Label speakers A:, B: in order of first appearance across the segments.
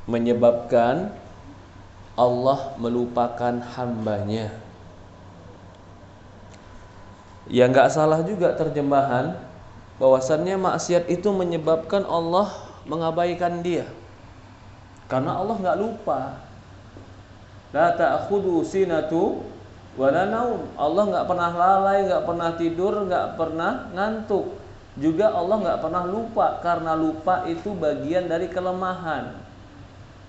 A: menyebabkan Allah melupakan hambanya. Ya nggak salah juga terjemahan bahwasannya maksiat itu menyebabkan Allah mengabaikan dia. Karena Allah nggak lupa. La ta'khudhu sinatu wa la naum. Allah nggak pernah lalai, nggak pernah tidur, nggak pernah ngantuk. Juga Allah nggak pernah lupa, karena lupa itu bagian dari kelemahan.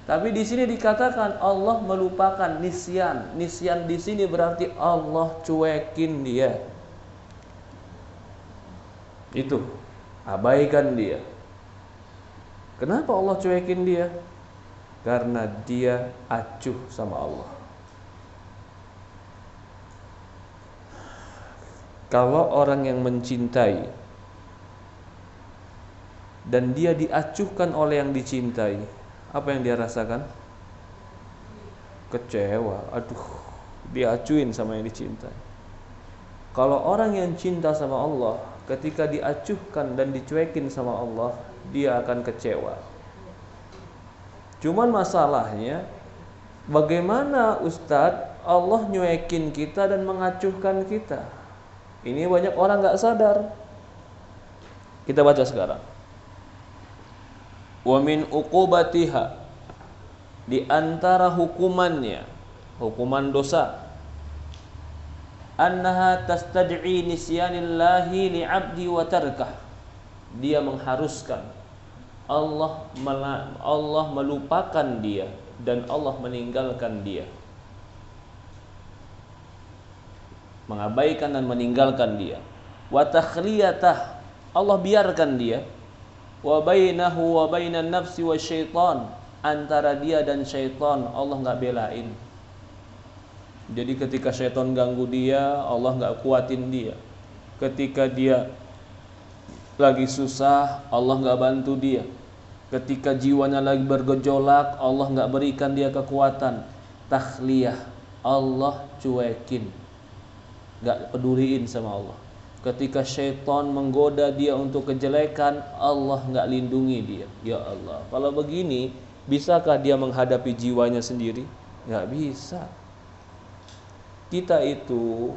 A: Tapi di sini dikatakan Allah melupakan, nisyan. Nisyan di sini berarti Allah cuekin dia. Itu, abaikan dia. Kenapa Allah cuekin dia? Karena dia acuh sama Allah. Kalau orang yang mencintai dan dia diacuhkan oleh yang dicintai, apa yang dia rasakan? Kecewa. Aduh, diacuin sama yang dicintai. Kalau orang yang cinta sama Allah, ketika diacuhkan dan dicuekin sama Allah, dia akan kecewa. Cuman masalahnya, bagaimana Ustadz Allah nyuekin kita dan mengacuhkan kita? Ini banyak orang gak sadar. Kita baca sekarang. Wa min uqubatiha, di antara hukumannya, hukuman dosa, annaha tastad'i nisyanillahi li'abdi wa tarkah. Dia mengharuskan Allah melupakan dia dan Allah meninggalkan dia. Mengabaikan dan meninggalkan dia. Wa takhliyatah, Allah biarkan dia. Wa bainahu wa bainan nafsi wa syaitan, antara dia dan syaitan Allah nggak belain. Jadi ketika syaitan ganggu dia, Allah nggak kuatin dia. Ketika dia lagi susah, Allah nggak bantu dia. Ketika jiwanya lagi bergejolak, Allah nggak berikan dia kekuatan. Takhliyah, Allah cuekin, nggak peduliin sama Allah. Ketika syaitan menggoda dia untuk kejelekan, Allah nggak lindungi dia. Ya Allah, kalau begini, bisakah dia menghadapi jiwanya sendiri? Nggak bisa. Kita itu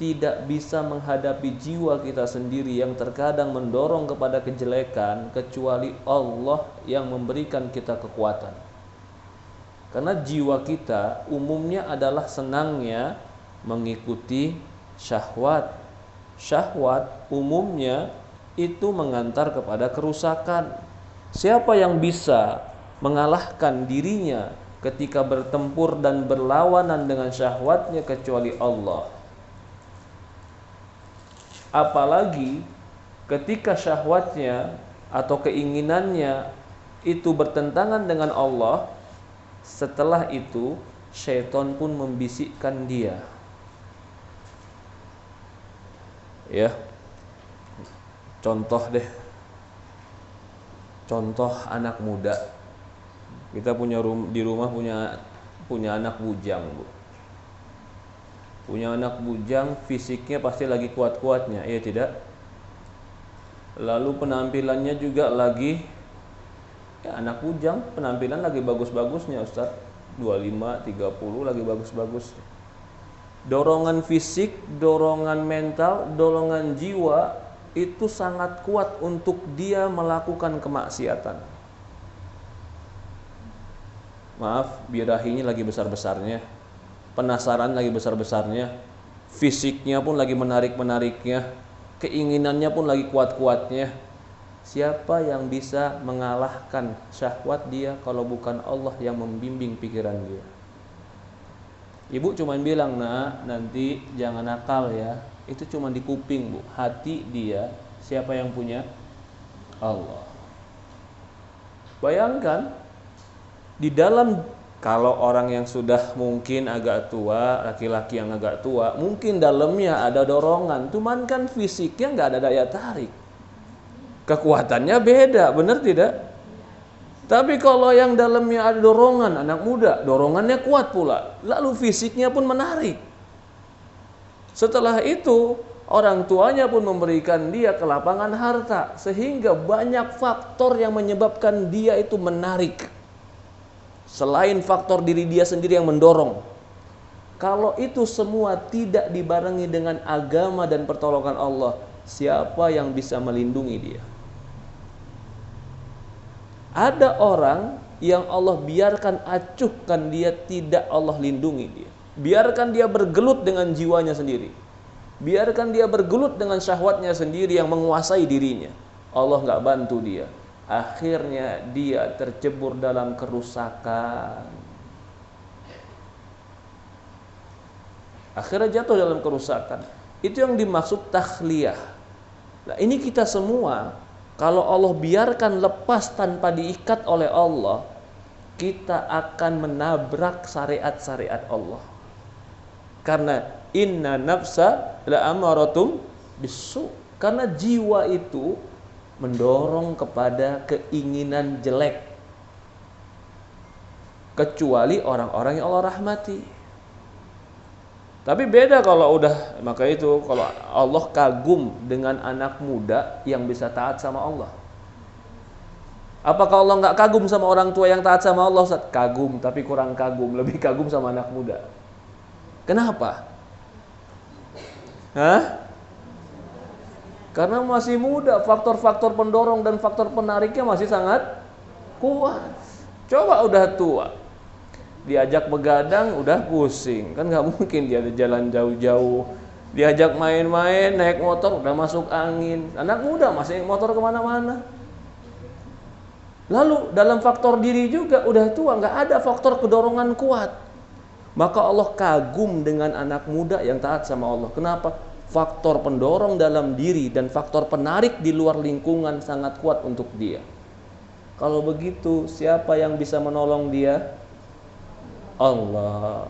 A: tidak bisa menghadapi jiwa kita sendiri yang terkadang mendorong kepada kejelekan, kecuali Allah yang memberikan kita kekuatan. Karena jiwa kita umumnya adalah senangnya mengikuti syahwat. Syahwat umumnya itu mengantar kepada kerusakan. Siapa yang bisa mengalahkan dirinya ketika bertempur dan berlawanan dengan syahwatnya kecuali Allah? Apalagi ketika syahwatnya atau keinginannya itu bertentangan dengan Allah, setelah itu syaitan pun membisikkan dia. Ya, contoh deh, contoh anak muda. Kita punya di rumah punya anak bujang, Bu. Punya anak bujang, fisiknya pasti lagi kuat-kuatnya, iya tidak? Lalu penampilannya juga lagi, ya anak bujang penampilan lagi bagus-bagusnya, Ustaz. 25, 30 lagi bagus-bagus. Dorongan fisik, dorongan mental, dorongan jiwa itu sangat kuat untuk dia melakukan kemaksiatan. Maaf, birahinya lagi besar-besarnya, penasaran lagi besar-besarnya, fisiknya pun lagi menarik-menariknya, keinginannya pun lagi kuat-kuatnya. Siapa yang bisa mengalahkan syahwat dia kalau bukan Allah yang membimbing pikiran dia? Ibu cuma bilang, nak, nanti jangan nakal ya. Itu cuma di kuping, Bu. Hati dia, siapa yang punya? Allah. Bayangkan, di dalam, kalau orang yang sudah mungkin agak tua, laki-laki yang agak tua, mungkin dalamnya ada dorongan, cuman kan fisiknya nggak ada daya tarik. Kekuatannya beda, benar tidak? Tapi kalau yang dalamnya ada dorongan, anak muda, dorongannya kuat pula, lalu fisiknya pun menarik. Setelah itu, orang tuanya pun memberikan dia kelapangan harta, sehingga banyak faktor yang menyebabkan dia itu menarik. selain faktor diri dia sendiri yang mendorong. Kalau itu semua tidak dibarengi dengan agama dan pertolongan Allah, siapa yang bisa melindungi dia? Ada orang yang Allah biarkan acuhkan dia, tidak Allah lindungi dia. Biarkan dia bergelut dengan jiwanya sendiri. Biarkan dia bergelut dengan syahwatnya sendiri yang menguasai dirinya. Allah nggak bantu dia. Akhirnya dia tercebur dalam kerusakan. Akhirnya jatuh dalam kerusakan. Itu yang dimaksud takhliyah. Nah, ini kita semua, kalau Allah biarkan lepas tanpa diikat oleh Allah, kita akan menabrak syariat-syariat Allah. Karena inna nafsa la amaratum bisu. Karena jiwa itu mendorong kepada keinginan jelek. Kecuali orang-orang yang Allah rahmati. Tapi beda kalau udah, maka itu kalau Allah kagum dengan anak muda yang bisa taat sama Allah. Apakah Allah nggak kagum sama orang tua yang taat sama Allah? Ustaz? Kagum, tapi kurang kagum, lebih kagum sama anak muda. Kenapa? Hah? Karena masih muda, faktor-faktor pendorong dan faktor penariknya masih sangat kuat. Coba udah tua, diajak begadang udah pusing, kan nggak mungkin dia jalan jauh-jauh. Diajak main-main, naik motor udah masuk angin. Anak muda masih naik motor kemana-mana. Lalu dalam faktor diri juga udah tua, nggak ada faktor kedorongan kuat. Maka Allah kagum dengan anak muda yang taat sama Allah. Kenapa? Faktor pendorong dalam diri dan faktor penarik di luar lingkungan sangat kuat untuk dia. Kalau begitu, siapa yang bisa menolong dia? Allah.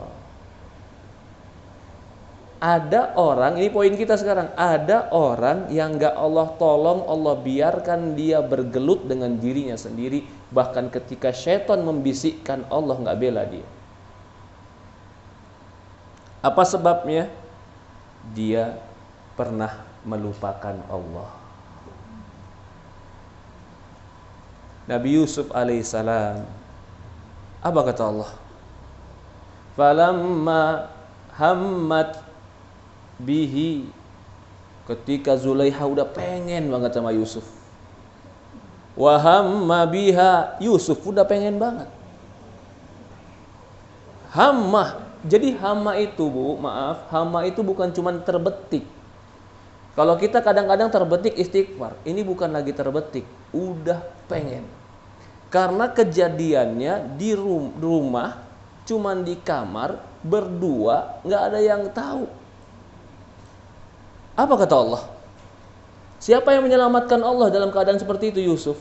A: Ada orang, ini poin kita sekarang, ada orang yang gak Allah tolong, Allah biarkan dia bergelut dengan dirinya sendiri. Bahkan ketika syaitan membisikkan, Allah gak bela dia. Apa sebabnya? Dia pernah melupakan Allah. Nabi Yusuf alaihissalam, apa kata Allah? Falamma hammat bihi, ketika Zulaiha udah pengen banget sama Yusuf. Wa hamma biha, Yusuf udah pengen banget. Hammah, jadi hama itu hama itu bukan cuma terbetik. Kalau kita kadang-kadang terbetik istighfar, ini bukan lagi terbetik, udah pengen. Karena kejadiannya di rumah, cuman di kamar, berdua, nggak ada yang tahu. Apa kata Allah? Siapa yang menyelamatkan Allah dalam keadaan seperti itu? Yusuf.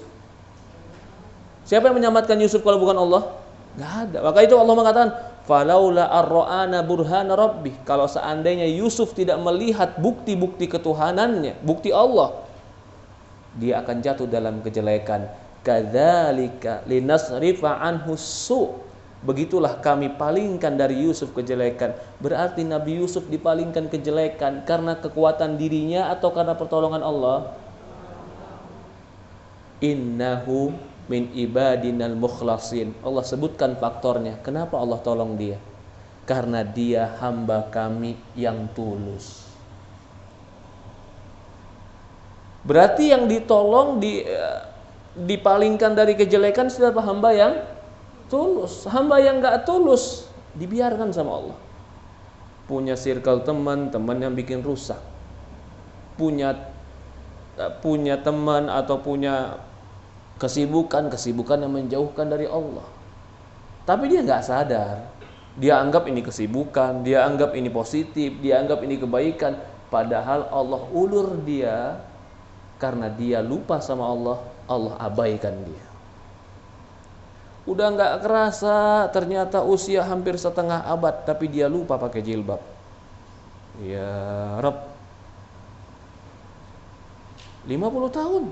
A: Siapa yang menyelamatkan Yusuf kalau bukan Allah? Nggak ada. Maka itu Allah mengatakan, falaula ar-ra'ana burhana rabbih. Kalau seandainya Yusuf tidak melihat bukti-bukti ketuhanannya, bukti Allah, dia akan jatuh dalam kejelekan. Kadzalika linasrifa anhu su'. Begitulah kami palingkan dari Yusuf kejelekan. Berarti Nabi Yusuf dipalingkan kejelekan karena kekuatan dirinya atau karena pertolongan Allah? Innahu min ibadinal mukhlasin. Allah sebutkan faktornya. Kenapa Allah tolong dia? Karena dia hamba kami yang tulus. Berarti yang ditolong, dipalingkan dari kejelekan siapa? Hamba yang tulus. Hamba yang gak tulus dibiarkan sama Allah. Punya circle teman yang bikin rusak. Punya teman atau punya kesibukan yang menjauhkan dari Allah. Tapi dia gak sadar. Dia anggap ini kesibukan, dia anggap ini positif, dia anggap ini kebaikan. Padahal Allah ulur dia. Karena dia lupa sama Allah, Allah abaikan dia. Udah gak kerasa, ternyata usia hampir setengah abad, tapi dia lupa pakai jilbab. Ya Rabb, 50 tahun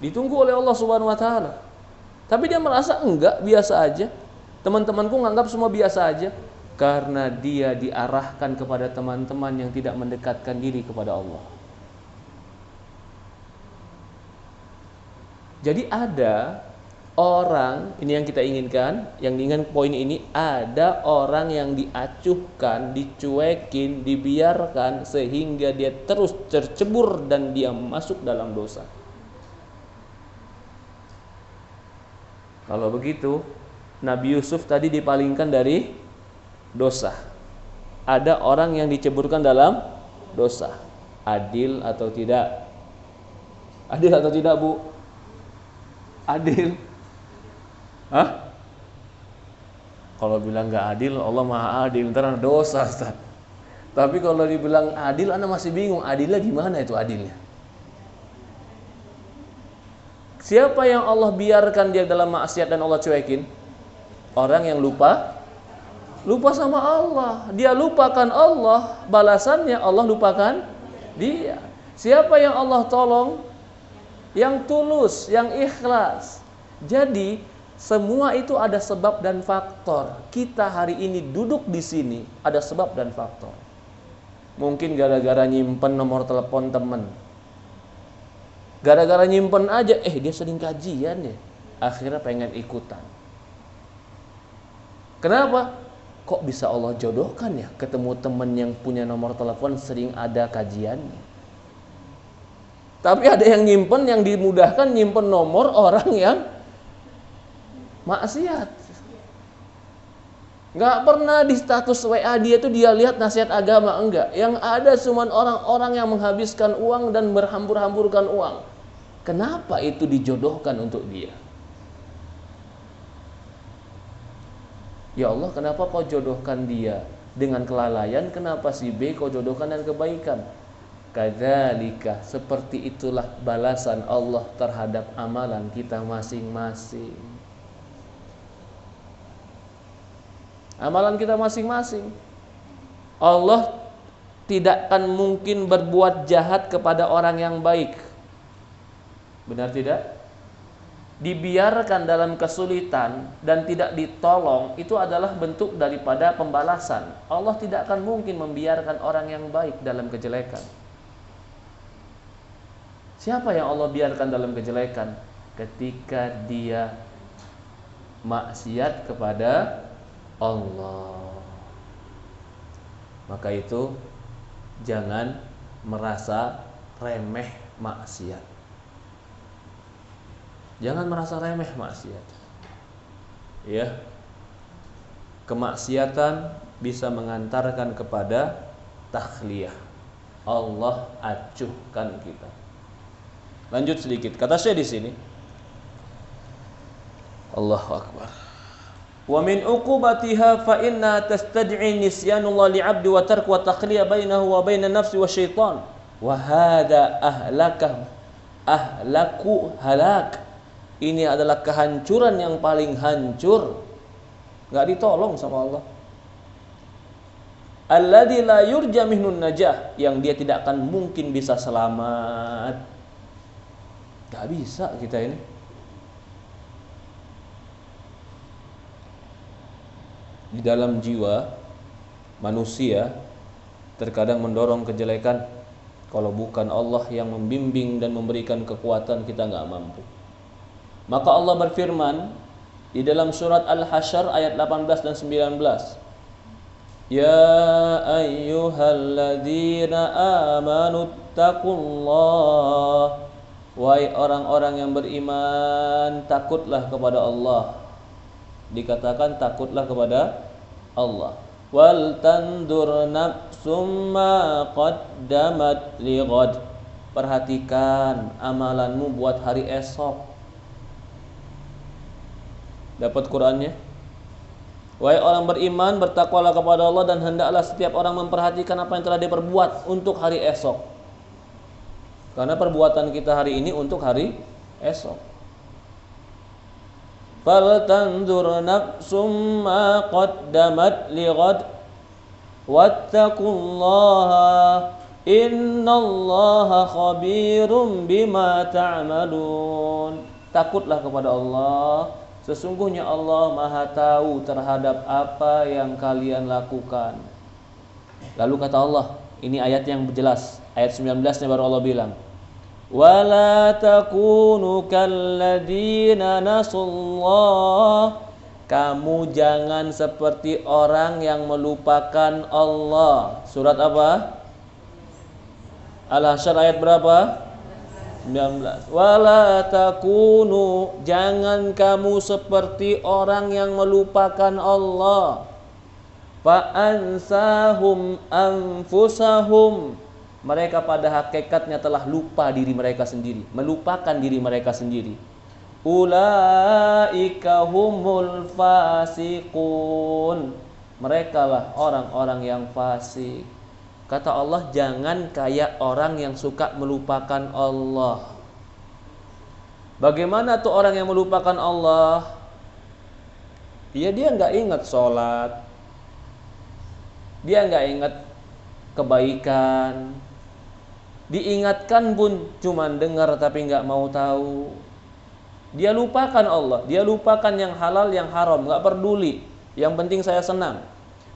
A: ditunggu oleh Allah Subhanahu wa taala. Tapi dia merasa enggak, biasa aja. Teman-temanku nganggap semua biasa aja. Karena dia diarahkan kepada teman-teman yang tidak mendekatkan diri kepada Allah. Jadi ada orang, ini yang kita inginkan, yang diinginkan poin ini, ada orang yang diacuhkan, dicuekin, dibiarkan sehingga dia terus tercebur dan dia masuk dalam dosa. Kalau begitu, Nabi Yusuf tadi dipalingkan dari dosa. Ada orang yang diceburkan dalam dosa. Adil atau tidak? Adil atau tidak, Bu? Adil. Hah? Kalau bilang nggak adil, Allah Maha Adil, ntar dosa, Ustaz. Tapi kalau dibilang adil, Anda masih bingung. Adilnya gimana itu adilnya? Siapa yang Allah biarkan dia dalam maksiat dan Allah cuekin? Orang yang lupa sama Allah. Dia lupakan Allah, balasannya Allah lupakan dia. Siapa yang Allah tolong? Yang tulus, yang ikhlas. Jadi semua itu ada sebab dan faktor. Kita hari ini duduk di sini ada sebab dan faktor. Mungkin gara-gara nyimpen nomor telepon teman. Gara-gara nyimpen aja, dia sering kajian ya. Akhirnya pengen ikutan. Kenapa? Kok bisa Allah jodohkan ya ketemu teman yang punya nomor telepon sering ada kajiannya. Tapi ada yang nyimpen, yang dimudahkan nyimpen nomor orang yang maksiat. Nggak pernah di status WA dia tuh dia lihat nasihat agama, enggak. Yang ada cuma orang-orang yang menghabiskan uang dan berhambur-hamburkan uang. Kenapa itu dijodohkan untuk dia? Ya Allah, kenapa kau jodohkan dia dengan kelalaian? Kenapa si B kau jodohkan dengan kebaikan? Kadzalika, seperti itulah balasan Allah terhadap amalan kita masing-masing. Amalan kita masing-masing. Allah tidak akan mungkin berbuat jahat kepada orang yang baik. Benar tidak? Dibiarkan dalam kesulitan dan tidak ditolong, itu adalah bentuk daripada pembalasan. Allah tidak akan mungkin membiarkan orang yang baik dalam kejelekan. Siapa yang Allah biarkan dalam kejelekan? Ketika dia maksiat kepada Allah. Maka itu jangan merasa remeh maksiat. Jangan merasa remeh maksiat. Ya. Kemaksiatan bisa mengantarkan kepada takhliyah. Allah acuhkan kita. Lanjut sedikit. Kata Syekh di sini. Allahu Akbar. Wa min uqubatiha fa inna tastad'i nisyanullah li'abdi wa tark wa taqliya bainahu wa bainan nafsi wa syaitan. Wa hadha ahlaku halak. Ini adalah kehancuran yang paling hancur. Enggak ditolong sama Allah. Alladzi la yurja mihnun najah, yang dia tidak akan mungkin bisa selamat. Enggak bisa kita ini. Di dalam jiwa manusia terkadang mendorong kejelekan. Kalau bukan Allah yang membimbing dan memberikan kekuatan, kita enggak mampu. Maka Allah berfirman di dalam surat Al-Hasyr ayat 18 dan 19. Ya ayyuhalladzina amanu taqullah. Wahai orang-orang yang beriman, takutlah kepada Allah. Dikatakan takutlah kepada Allah. Wal tandur nafsum ma qaddamat lighad. Perhatikan amalanmu buat hari esok. Dapat Qur'annya? Wahai orang beriman, bertakwalah kepada Allah dan hendaklah setiap orang memperhatikan apa yang telah dia perbuat untuk hari esok. Karena perbuatan kita hari ini untuk hari esok. Fal tanzur nafsum ma qaddamat lighad wattaqullaha innallaha khabirum bima ta'malun. Takutlah kepada Allah. Sesungguhnya Allah Maha tahu terhadap apa yang kalian lakukan. Lalu kata Allah, ini ayat yang jelas, ayat 19-nya baru Allah bilang, Wala takunu kalladzina nasullah. Kamu jangan seperti orang yang melupakan Allah. Surat apa? Al-Hasyr ayat berapa? 19. Wala takunu, jangan kamu seperti orang yang melupakan Allah. Fa ansahum anfusahum. Mereka pada hakikatnya telah lupa diri mereka sendiri, melupakan diri mereka sendiri. Ulaika humul fasiqun. Merekalah orang-orang yang fasik. Kata Allah, jangan kayak orang yang suka melupakan Allah. Bagaimana tuh orang yang melupakan Allah? Ya dia nggak ingat sholat, dia nggak ingat kebaikan, diingatkan pun cuman dengar tapi nggak mau tahu. Dia lupakan Allah, dia lupakan yang halal yang haram, nggak peduli. Yang penting saya senang.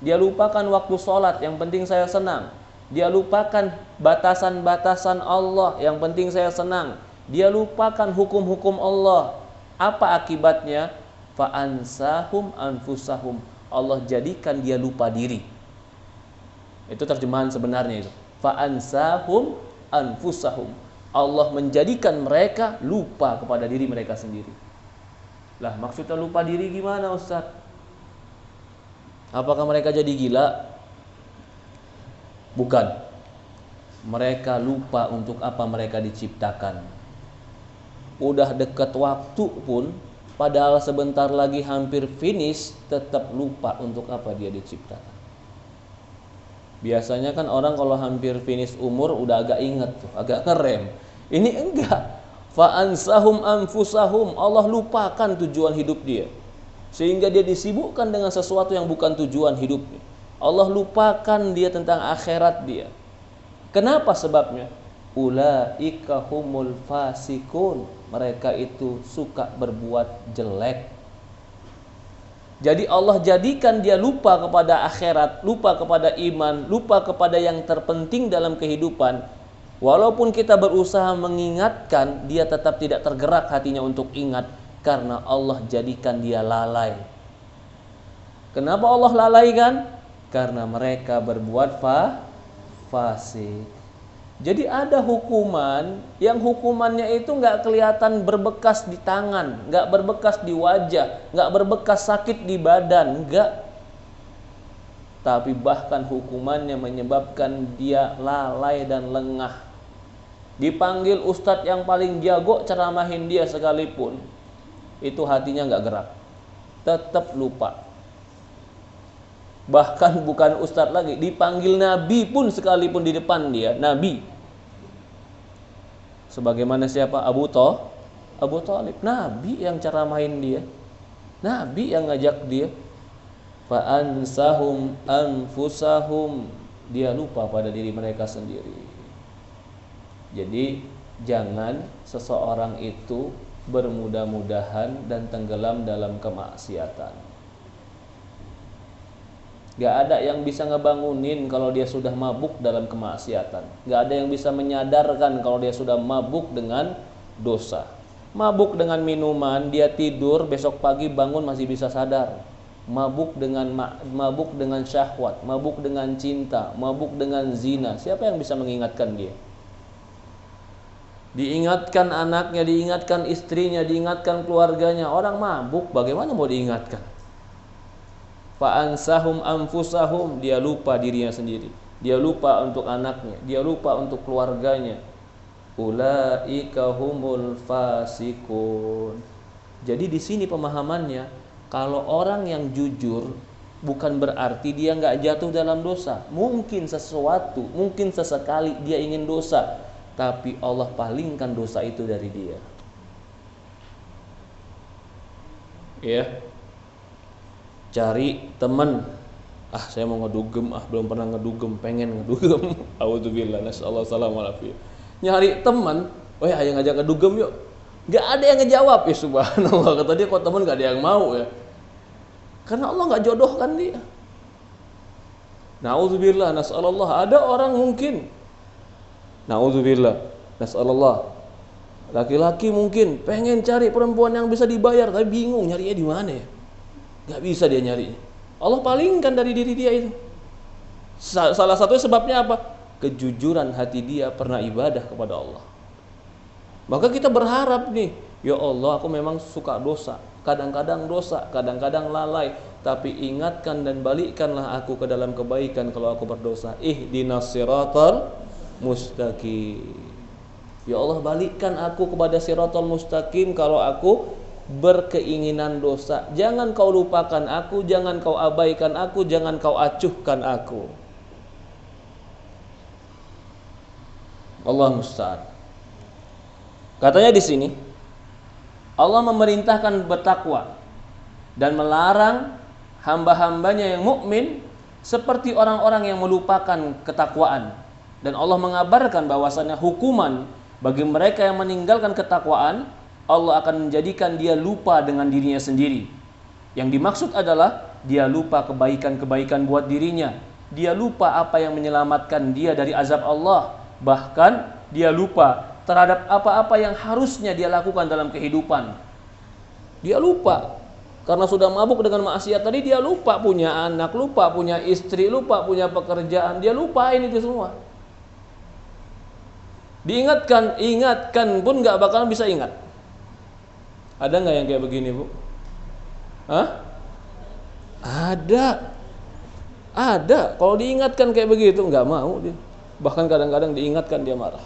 A: Dia lupakan waktu sholat, yang penting saya senang. Dia lupakan batasan-batasan Allah, yang penting saya senang. Dia lupakan hukum-hukum Allah. Apa akibatnya? Fa'ansahum anfusahum. Allah jadikan dia lupa diri. Itu terjemahan sebenarnya itu. Fa'ansahum anfusahum. Allah menjadikan mereka lupa kepada diri mereka sendiri. Lah maksudnya lupa diri gimana Ustaz? Apakah mereka jadi gila? Bukan. Mereka lupa untuk apa mereka diciptakan. Udah dekat waktu pun, padahal sebentar lagi hampir finish, tetap lupa untuk apa dia diciptakan. Biasanya kan orang kalau hampir finish umur udah agak inget tuh, agak ngerem. Ini enggak. Fa'ansahum anfusahum. Allah lupakan tujuan hidup dia, sehingga dia disibukkan dengan sesuatu yang bukan tujuan hidupnya. Allah lupakan dia tentang akhirat dia. Kenapa sebabnya? Ulaika humul fasikun. Mereka itu suka berbuat jelek. Jadi Allah jadikan dia lupa kepada akhirat, lupa kepada iman, lupa kepada yang terpenting dalam kehidupan. Walaupun kita berusaha mengingatkan, dia tetap tidak tergerak hatinya untuk ingat, karena Allah jadikan dia lalai. Kenapa Allah lalaikan? Karena mereka berbuat fasik. Jadi ada hukuman yang hukumannya itu nggak kelihatan berbekas di tangan, nggak berbekas di wajah, nggak berbekas sakit di badan, nggak. Tapi bahkan hukumannya menyebabkan dia lalai dan lengah. Dipanggil ustadz yang paling jago ceramahin dia sekalipun, itu hatinya nggak gerak, tetap lupa. Bahkan bukan ustadz lagi, dipanggil nabi pun sekalipun di depan dia, nabi. Sebagaimana siapa? Abu Thalib, nabi yang ceramahin dia, nabi yang ngajak dia. Fa'ansahum anfusahum. Dia lupa pada diri mereka sendiri. Jadi jangan seseorang itu bermudah-mudahan dan tenggelam dalam kemaksiatan. Gak ada yang bisa ngebangunin kalau dia sudah mabuk dalam kemaksiatan. Gak ada yang bisa menyadarkan kalau dia sudah mabuk dengan dosa. Mabuk dengan minuman, dia tidur, besok pagi bangun masih bisa sadar. Mabuk dengan syahwat, mabuk dengan cinta, mabuk dengan zina. Siapa yang bisa mengingatkan dia? Diingatkan anaknya, diingatkan istrinya, diingatkan keluarganya. Orang mabuk bagaimana mau diingatkan? Fa'ansahum anfusahum. Dia lupa dirinya sendiri, dia lupa untuk anaknya, dia lupa untuk keluarganya. Ulaika humul fasikun. Jadi di sini pemahamannya, kalau orang yang jujur bukan berarti dia nggak jatuh dalam dosa. Mungkin sesuatu, mungkin sesekali dia ingin dosa, tapi Allah palingkan dosa itu dari dia. Ya, cari teman. Saya mau ngedugem, belum pernah ngedugem, pengen ngedugem. Auzubillah, nasallahu alaihi. Nyari teman, ayo ngajak ngedugem yuk. Gak ada yang ngejawab, ya subhanallah. Kata dia, kok teman gak ada yang mau ya? Karena Allah gak jodohkan dia. Na'udzubillah, nasallallahu. Ada orang mungkin, na'udzubillah, nasallallahu, Laki-laki mungkin pengen cari perempuan yang bisa dibayar, tapi bingung nyarinya di mana ya. Gak bisa dia nyarinya. Allah palingkan dari diri dia itu. Salah satu sebabnya apa? Kejujuran hati dia pernah ibadah kepada Allah. Maka kita berharap nih, ya Allah, aku memang suka dosa, kadang-kadang dosa, kadang-kadang lalai, tapi ingatkan dan balikkanlah aku ke dalam kebaikan kalau aku berdosa. Ihdinas siratal mustaqim. Ya Allah, balikkan aku kepada siratal mustaqim kalau aku berkeinginan dosa. Jangan kau lupakan aku, jangan kau abaikan aku, jangan kau acuhkan aku. Allah musta'an. Katanya di sini Allah memerintahkan bertakwa dan melarang hamba-hambanya yang mukmin seperti orang-orang yang melupakan ketakwaan. Dan Allah mengabarkan bahwasannya hukuman bagi mereka yang meninggalkan ketakwaan, Allah akan menjadikan dia lupa dengan dirinya sendiri. Yang dimaksud adalah dia lupa kebaikan-kebaikan buat dirinya. Dia lupa apa yang menyelamatkan dia dari azab Allah. Bahkan dia lupa terhadap apa-apa yang harusnya dia lakukan dalam kehidupan. Dia lupa. Karena sudah mabuk dengan maksiat tadi, dia lupa punya anak, lupa punya istri, lupa punya pekerjaan. Dia lupain itu semua. Ingatkan pun gak bakalan bisa ingat. Ada gak yang kayak begini, Bu? Hah? Ada. Kalau diingatkan kayak begitu gak mau dia. Bahkan kadang-kadang diingatkan dia marah.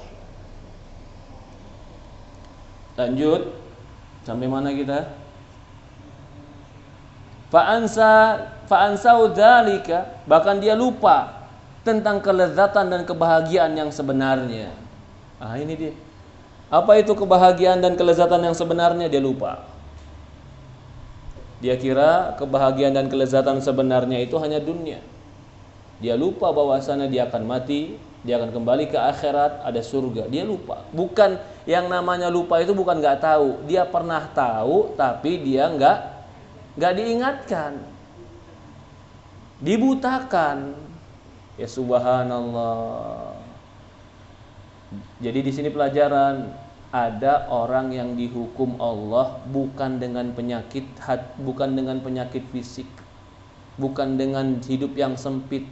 A: Lanjut. Sampai mana kita? Fa'ansau dzalika, bahkan dia lupa tentang kelezatan dan kebahagiaan yang sebenarnya. Ini dia. Apa itu kebahagiaan dan kelezatan yang sebenarnya? Dia lupa. Dia kira kebahagiaan dan kelezatan sebenarnya itu hanya dunia. Dia lupa bahwasannya dia akan mati, dia akan kembali ke akhirat, ada surga. Dia lupa. Bukan yang namanya lupa itu bukan nggak tahu. Dia pernah tahu tapi dia nggak diingatkan. Dibutakan. Ya subhanallah. Jadi di sini pelajaran, ada orang yang dihukum Allah bukan dengan penyakit fisik, bukan dengan hidup yang sempit,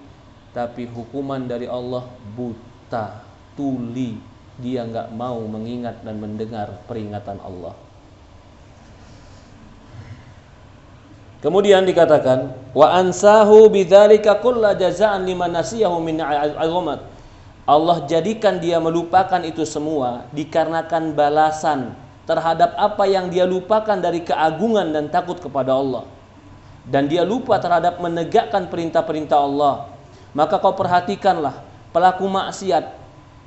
A: tapi hukuman dari Allah buta, tuli. Dia nggak mau mengingat dan mendengar peringatan Allah. Kemudian dikatakan, wa ansahu bidzalika kulla jazaan liman nasiyahu min 'azamat. Allah jadikan dia melupakan itu semua dikarenakan balasan terhadap apa yang dia lupakan dari keagungan dan takut kepada Allah. Dan dia lupa terhadap menegakkan perintah-perintah Allah. Maka kau perhatikanlah pelaku maksiat,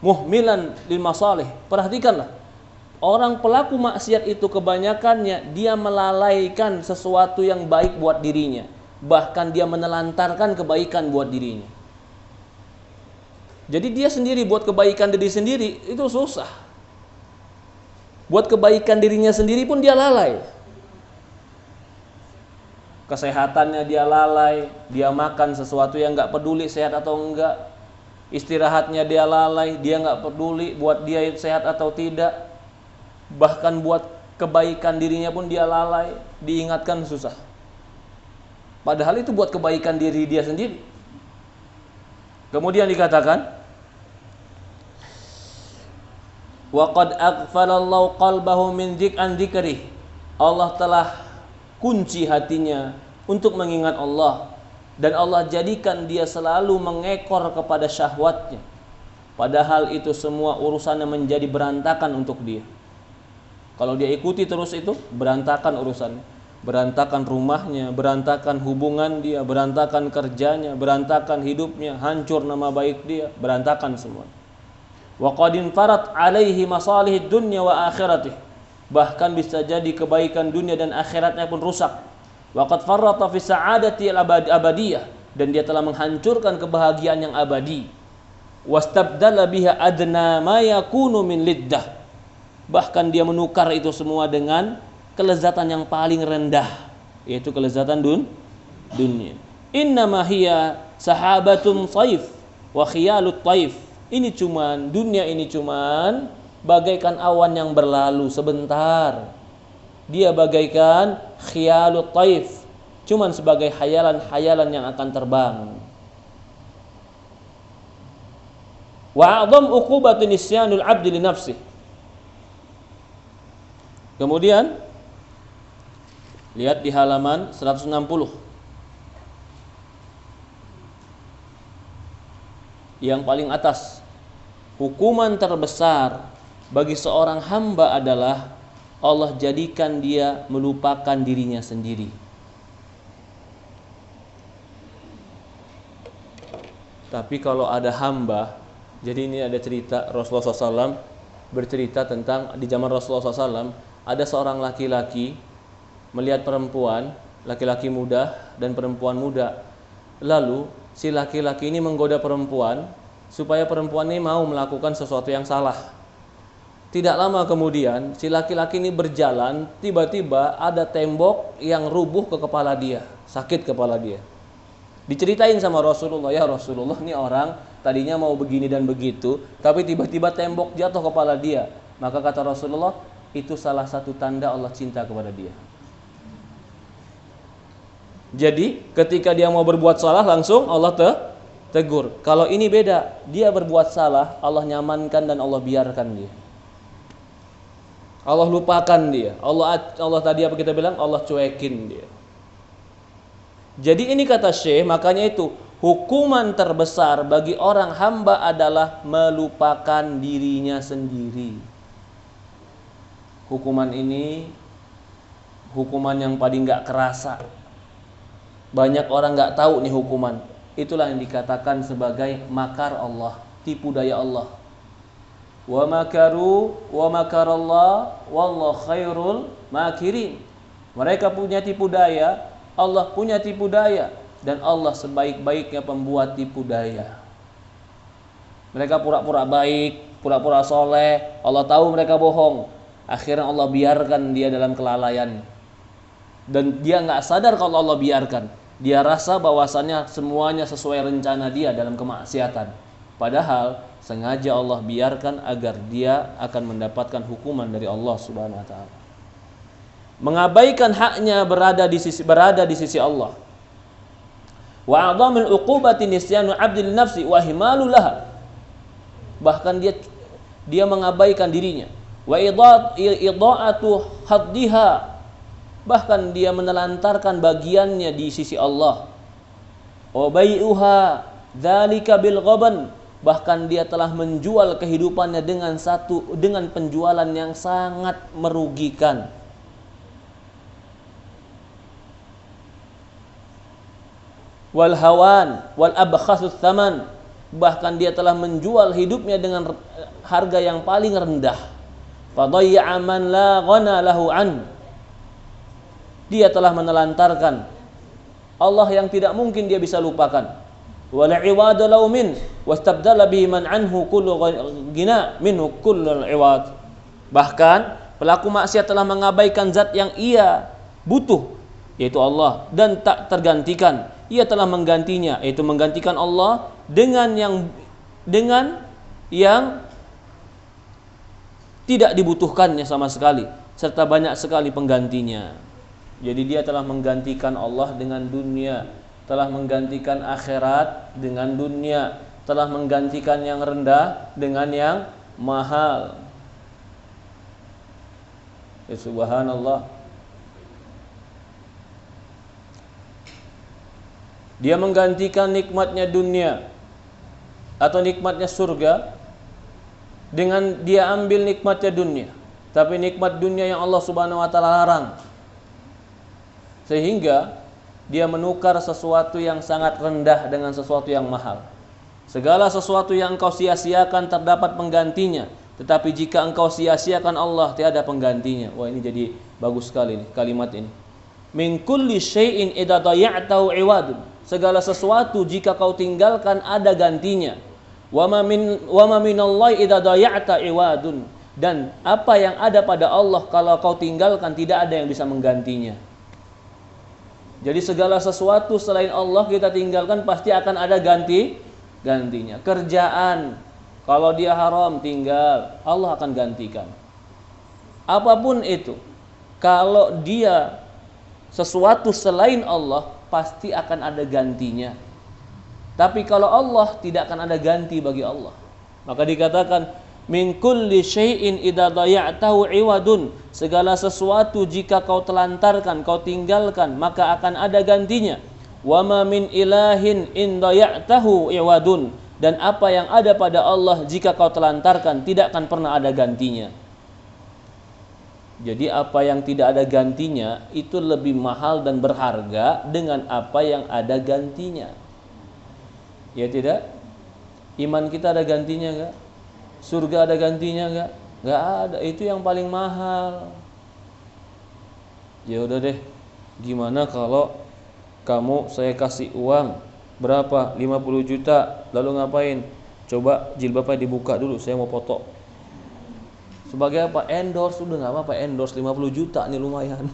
A: muhmilan lil masalih. Perhatikanlah, orang pelaku maksiat itu kebanyakannya dia melalaikan sesuatu yang baik buat dirinya. Bahkan dia menelantarkan kebaikan buat dirinya. Jadi dia sendiri buat kebaikan diri sendiri itu susah. Buat kebaikan dirinya sendiri pun dia lalai. Kesehatannya dia lalai, dia makan sesuatu yang gak peduli sehat atau enggak. Istirahatnya dia lalai, dia gak peduli buat dia sehat atau tidak. Bahkan buat kebaikan dirinya pun dia lalai, diingatkan susah. Padahal itu buat kebaikan diri dia sendiri. Kemudian dikatakan, wa qad aghfalallahu qalbahu min dzikrih. Allah telah kunci hatinya untuk mengingat Allah, dan Allah jadikan dia selalu mengekor kepada syahwatnya. Padahal itu semua urusannya menjadi berantakan untuk dia. Kalau dia ikuti terus itu, berantakan urusannya. Berantakan rumahnya, berantakan hubungan dia, berantakan kerjanya, berantakan hidupnya, hancur nama baik dia, berantakan semua. Wa qadin farat alaihi masalihid dunya wa akhiratih. Bahkan bisa jadi kebaikan dunia dan akhiratnya pun rusak. Wa qad farrata fi sa'adati al-abadiyah, dan dia telah menghancurkan kebahagiaan yang abadi. Wastabdala biha adna ma yakunu min liddah. Bahkan dia menukar itu semua dengan kelezatan yang paling rendah, yaitu kelezatan dunia. Innama hiya sahabatun saif wa khiyalut taif. Ini cuman dunia, ini cuman bagaikan awan yang berlalu sebentar. Dia bagaikan khiyalut taif, cuman sebagai hayalan-hayalan yang akan terbang. Wa a'dham uqubatin nisyanul 'abdi li nafsihi. Kemudian lihat di halaman 160. Yang paling atas, hukuman terbesar bagi seorang hamba adalah Allah jadikan dia melupakan dirinya sendiri. Tapi kalau ada hamba, jadi ini ada cerita Rasulullah SAW bercerita tentang di zaman Rasulullah SAW ada seorang laki-laki melihat perempuan, laki-laki muda dan perempuan muda. Lalu si laki-laki ini menggoda perempuan supaya perempuan ini mau melakukan sesuatu yang salah. Tidak lama kemudian si laki-laki ini berjalan, tiba-tiba ada tembok yang rubuh ke kepala dia, sakit kepala dia. Diceritain sama Rasulullah, ya Rasulullah, ini orang tadinya mau begini dan begitu, tapi tiba-tiba tembok jatuh kepala dia. Maka kata Rasulullah, itu salah satu tanda Allah cinta kepada dia. Jadi ketika dia mau berbuat salah langsung Allah tegur. Kalau ini beda, dia berbuat salah, Allah nyamankan dan Allah biarkan dia. Allah lupakan dia. Allah tadi apa kita bilang? Allah cuekin dia. Jadi ini kata Syekh, makanya itu hukuman terbesar bagi orang hamba adalah melupakan dirinya sendiri. Hukuman ini hukuman yang paling gak kerasa. Banyak orang gak tahu nih hukuman. Itulah yang dikatakan sebagai makar Allah, tipu daya Allah. Wa makaru wa makarallah wallahu khairul makirin. Mereka punya tipu daya, Allah punya tipu daya, dan Allah sebaik-baiknya pembuat tipu daya. Mereka pura-pura baik, pura-pura soleh, Allah tahu mereka bohong. Akhirnya Allah biarkan dia dalam kelalaian. Dan dia nggak sadar kalau Allah biarkan. Dia rasa bahwasannya semuanya sesuai rencana dia dalam kemaksiatan. Padahal sengaja Allah biarkan agar dia akan mendapatkan hukuman dari Allah Subhanahu wa taala. Mengabaikan haknya berada di sisi Allah. Wa a'dhamul uqubati nisyanu 'abdil nafsi wa himalu laha. Bahkan dia mengabaikan dirinya. Wa idha'atu haddiha. Bahkan dia menelantarkan bagiannya di sisi Allah. Wa bai'uha dzalika bil ghaban. Bahkan dia telah menjual kehidupannya dengan penjualan yang sangat merugikan. Wal hawan wal abkhasus tsaman. Bahkan dia telah menjual hidupnya dengan harga yang paling rendah. Fadayya man la ghana lahu an. Dia telah menelantarkan Allah yang tidak mungkin dia bisa lupakan. Wala iwada lahu min wastabdala bihi man anhu kullu ghina minhu kullu iwad. Bahkan pelaku maksiat telah mengabaikan zat yang ia butuh, yaitu Allah, dan tak tergantikan. Ia telah menggantinya, yaitu menggantikan Allah dengan yang tidak dibutuhkannya sama sekali, serta banyak sekali penggantinya. Jadi dia telah menggantikan Allah dengan dunia, telah menggantikan akhirat dengan dunia, telah menggantikan yang rendah dengan yang mahal. Ya subhanallah. Dia menggantikan nikmatnya dunia atau nikmatnya surga dengan dia ambil nikmatnya dunia, tapi nikmat dunia yang Allah Subhanahu wa taala larang. Sehingga dia menukar sesuatu yang sangat rendah dengan sesuatu yang mahal. Segala sesuatu yang engkau sia-siakan terdapat penggantinya, tetapi jika engkau sia-siakan Allah, tiada penggantinya. Wah, ini jadi bagus sekali nih kalimat ini. Min kulli syai'in idza daya'tahu 'iwadun. Segala sesuatu jika kau tinggalkan ada gantinya. Wa ma minallahi idza daya'ta 'iwadun. Dan apa yang ada pada Allah kalau kau tinggalkan tidak ada yang bisa menggantinya. Jadi segala sesuatu selain Allah kita tinggalkan pasti akan ada gantinya. Kerjaan, Kalau dia haram, tinggal. Allah akan gantikan. Apapun itu, kalau dia sesuatu selain Allah, pasti akan ada gantinya. Tapi kalau Allah, tidak akan ada ganti bagi Allah. Maka dikatakan, min kulli syai'in idza daya'tahu iwadun. Segala sesuatu jika kau telantarkan, kau tinggalkan, maka akan ada gantinya. Wa ma min ilahin in daya'tahu iwadun. Dan apa yang ada pada Allah jika kau telantarkan, tidak akan pernah ada gantinya. Jadi apa yang tidak ada gantinya itu lebih mahal dan berharga dengan apa yang ada gantinya. Ya tidak? Iman kita ada gantinya enggak? Surga ada gantinya enggak? Enggak ada. Itu yang paling mahal. Ya udah deh. Gimana kalau saya kasih uang berapa? 50 juta. Lalu ngapain? Coba jilbabnya dibuka dulu, saya mau foto. Sebagai apa? Endorse. Udah enggak apa-apa, endorse 50 juta nih lumayan.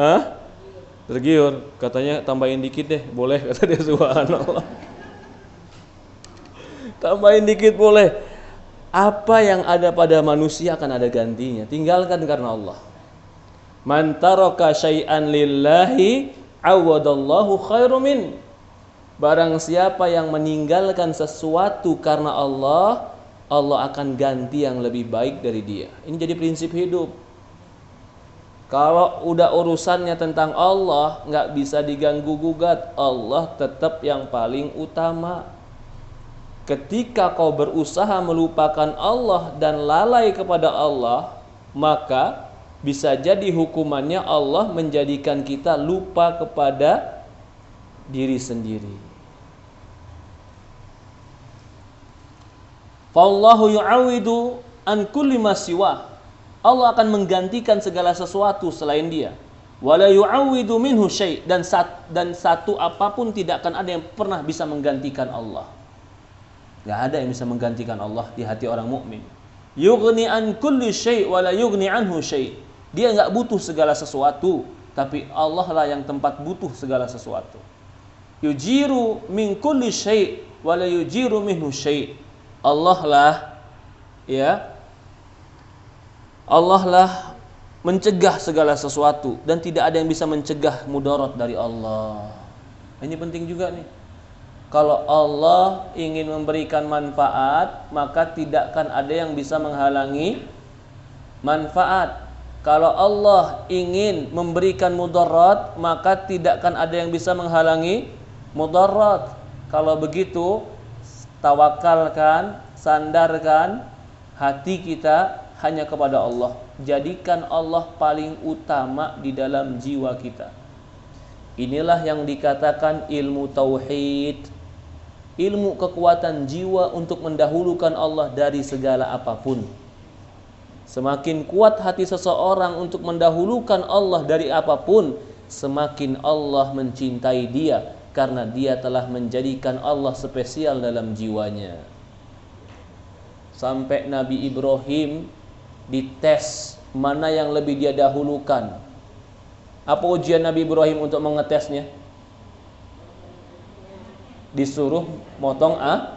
A: Hah? Tergiur, katanya tambahin dikit deh, boleh, kata dia. Subhanallah. Tambahin dikit boleh. Apa yang ada pada manusia akan ada gantinya. Tinggalkan karena Allah. Man taraka syai'an lillahi awadallahu khairum min. Barang siapa yang meninggalkan sesuatu karena Allah, Allah akan ganti yang lebih baik dari dia. Ini jadi prinsip hidup. Kalau udah urusannya tentang Allah, nggak bisa diganggu gugat. Allah tetap yang paling utama. Ketika kau berusaha melupakan Allah dan lalai kepada Allah, maka bisa jadi hukumannya Allah menjadikan kita lupa kepada diri sendiri. Fallahu yu'awidu an kulli ma siwa. Allah akan menggantikan segala sesuatu selain Dia. Wala yu'awidu minhu syai', dan satu apapun tidak akan ada yang pernah bisa menggantikan Allah. Enggak ada yang bisa menggantikan Allah di hati orang mukmin. Yughni an kulli syai' wala yughni anhu syai'. Dia enggak butuh segala sesuatu, tapi Allah lah yang tempat butuh segala sesuatu. Yujiru min kulli syai' wala yujiru minhu syai'. Allah lah, ya, Allah lah mencegah segala sesuatu dan tidak ada yang bisa mencegah mudarat dari Allah. Ini penting juga nih. Kalau Allah ingin memberikan manfaat, maka tidak akan ada yang bisa menghalangi manfaat. Kalau Allah ingin memberikan mudarat, maka tidak akan ada yang bisa menghalangi mudarat. Kalau begitu, tawakalkan, sandarkan hati kita hanya kepada Allah. Jadikan Allah paling utama di dalam jiwa kita. Inilah yang dikatakan ilmu tauhid. Ilmu kekuatan jiwa untuk mendahulukan Allah dari segala apapun. Semakin kuat hati seseorang untuk mendahulukan Allah dari apapun, semakin Allah mencintai dia, karena dia telah menjadikan Allah spesial dalam jiwanya. Sampai Nabi Ibrahim dites mana yang lebih dia dahulukan. Apa ujian Nabi Ibrahim untuk mengetesnya? Disuruh motong anak.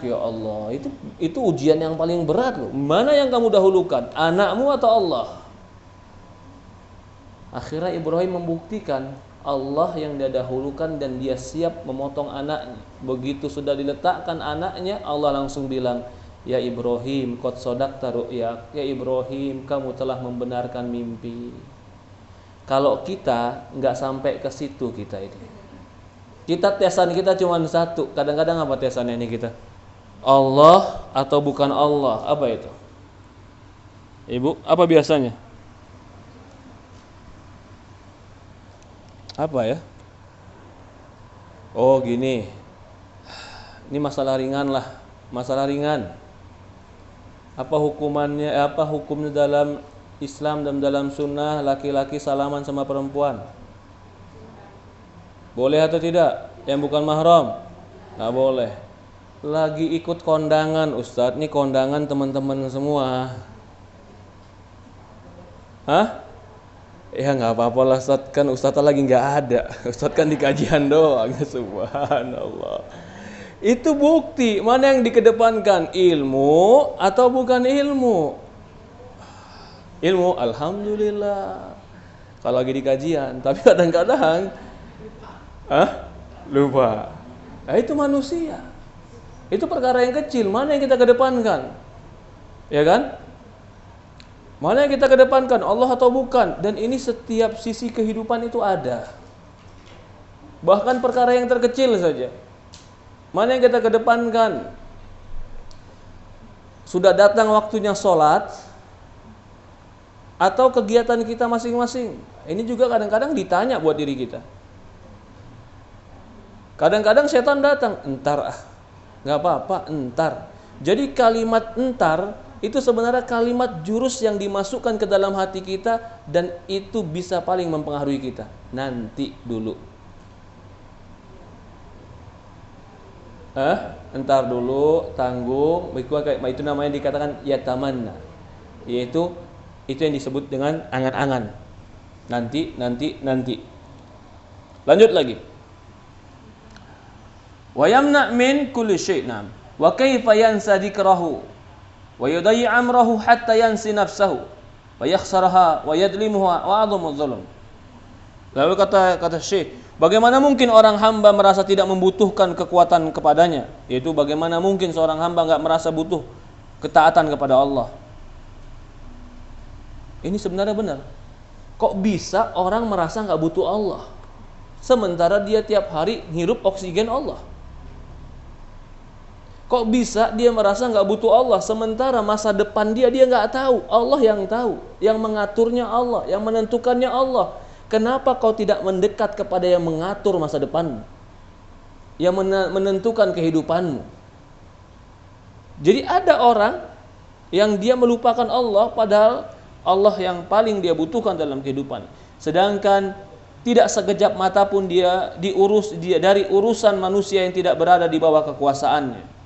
A: Ya Allah, itu ujian yang paling berat loh. Mana yang kamu dahulukan, anakmu atau Allah? Akhirnya Ibrahim membuktikan Allah yang dia dahulukan dan dia siap memotong anaknya. Begitu sudah diletakkan anaknya, Allah langsung bilang, ya Ibrahim, qad sadaqta ru'yak. Ya Ibrahim, kamu telah membenarkan mimpi. Kalau kita nggak sampai ke situ, kita tesan kita cuma satu. Kadang-kadang apa tesannya ini kita? Allah atau bukan Allah? Apa itu? Ibu, apa biasanya? Apa ya? Oh gini. Ini masalah ringan lah. Masalah ringan. Apa hukumannya? Apa hukumnya dalam Islam dan dalam sunnah laki-laki salaman sama perempuan? Boleh atau tidak? Yang bukan mahram? Nggak boleh. Lagi ikut kondangan Ustadz. Ini kondangan teman-teman semua. Hah? Ya nggak apa-apa lah Ustadz. Kan Ustadz lagi nggak ada. Ustadz kan di kajian doang. Subhanallah. Itu bukti. Mana yang dikedepankan? Ilmu atau bukan ilmu? Ilmu, alhamdulillah. Kalau lagi di kajian, tapi kadang-kadang lupa. Nah, itu manusia. Itu perkara yang kecil. Mana yang kita kedepankan? Ya kan? Mana yang kita kedepankan? Allah atau bukan? Dan ini setiap sisi kehidupan itu ada. Bahkan perkara yang terkecil saja. Mana yang kita kedepankan? Sudah datang waktunya sholat atau kegiatan kita masing-masing? Ini juga kadang-kadang ditanya buat diri kita. Kadang-kadang setan datang, entar nggak apa-apa, entar. Jadi kalimat entar itu sebenarnya kalimat jurus yang dimasukkan ke dalam hati kita dan itu bisa paling mempengaruhi kita. Nanti dulu. Entar dulu, tanggung, itu namanya dikatakan yatamanna. Yaitu itu yang disebut dengan angan-angan. Nanti. Lanjut lagi. Wa yamna min kulli syai'in. Wa kaifa yansa dzikrahu wa yudayyi amrahu hatta yansi nafsahu wa yakhsaraha wa yadlimuha wa a'dhamu dzulm. Lalu kata Syekh, bagaimana mungkin orang hamba merasa tidak membutuhkan kekuatan kepadanya? Yaitu bagaimana mungkin seorang hamba enggak merasa butuh ketaatan kepada Allah? Ini sebenarnya benar. Kok bisa orang merasa enggak butuh Allah? Sementara dia tiap hari hirup oksigen Allah. Kok bisa dia merasa enggak butuh Allah? Sementara masa depan dia enggak tahu. Allah yang tahu. Yang mengaturnya Allah. Yang menentukannya Allah. Kenapa kau tidak mendekat kepada yang mengatur masa depanmu, yang menentukan kehidupanmu? Jadi ada orang yang dia melupakan Allah, padahal Allah yang paling dia butuhkan dalam kehidupan. Sedangkan tidak sekejap mata pun dia dari urusan manusia yang tidak berada di bawah kekuasaannya.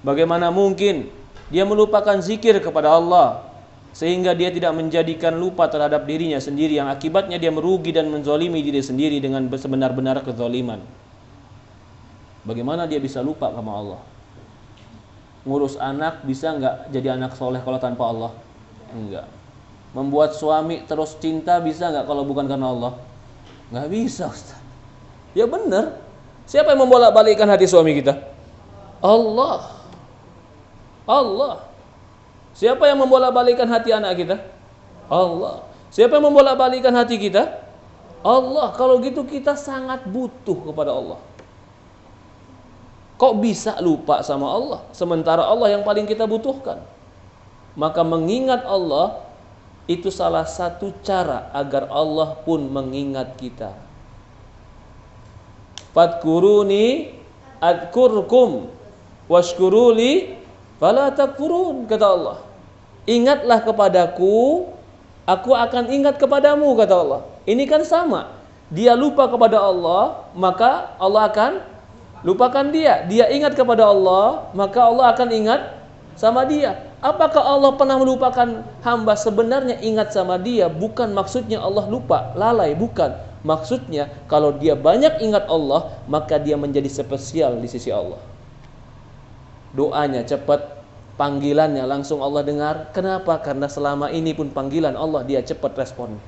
A: Bagaimana mungkin dia melupakan zikir kepada Allah sehingga dia tidak menjadikan lupa terhadap dirinya sendiri, yang akibatnya dia merugi dan menzolimi diri sendiri dengan sebenar-benar kezoliman. Bagaimana dia bisa lupa sama Allah? Ngurus anak bisa enggak jadi anak soleh kalau tanpa Allah? Enggak. Membuat suami terus cinta bisa enggak kalau bukan karena Allah? Enggak bisa, Ustaz. Ya benar. Siapa yang membolak-balikkan hati suami kita? Allah. Siapa yang membolak-balikkan hati anak kita? Allah. Siapa yang membolak-balikkan hati kita? Allah. Kalau gitu kita sangat butuh kepada Allah. Kok bisa lupa sama Allah? Sementara Allah yang paling kita butuhkan. Maka mengingat Allah itu salah satu cara agar Allah pun mengingat kita. Fadkuruni adkurkum washkuruli fala takfurun, kata Allah. Ingatlah kepadaku, aku akan ingat kepadamu, kata Allah. Ini kan sama. Dia lupa kepada Allah, maka Allah akan lupakan dia. Dia ingat kepada Allah, maka Allah akan ingat sama dia. Apakah Allah pernah melupakan hamba? Sebenarnya ingat sama dia bukan maksudnya Allah lupa, lalai, bukan. Maksudnya kalau dia banyak ingat Allah, maka dia menjadi spesial di sisi Allah. Doanya cepat, panggilannya langsung Allah dengar. Kenapa? Karena selama ini pun panggilan Allah dia cepat respon.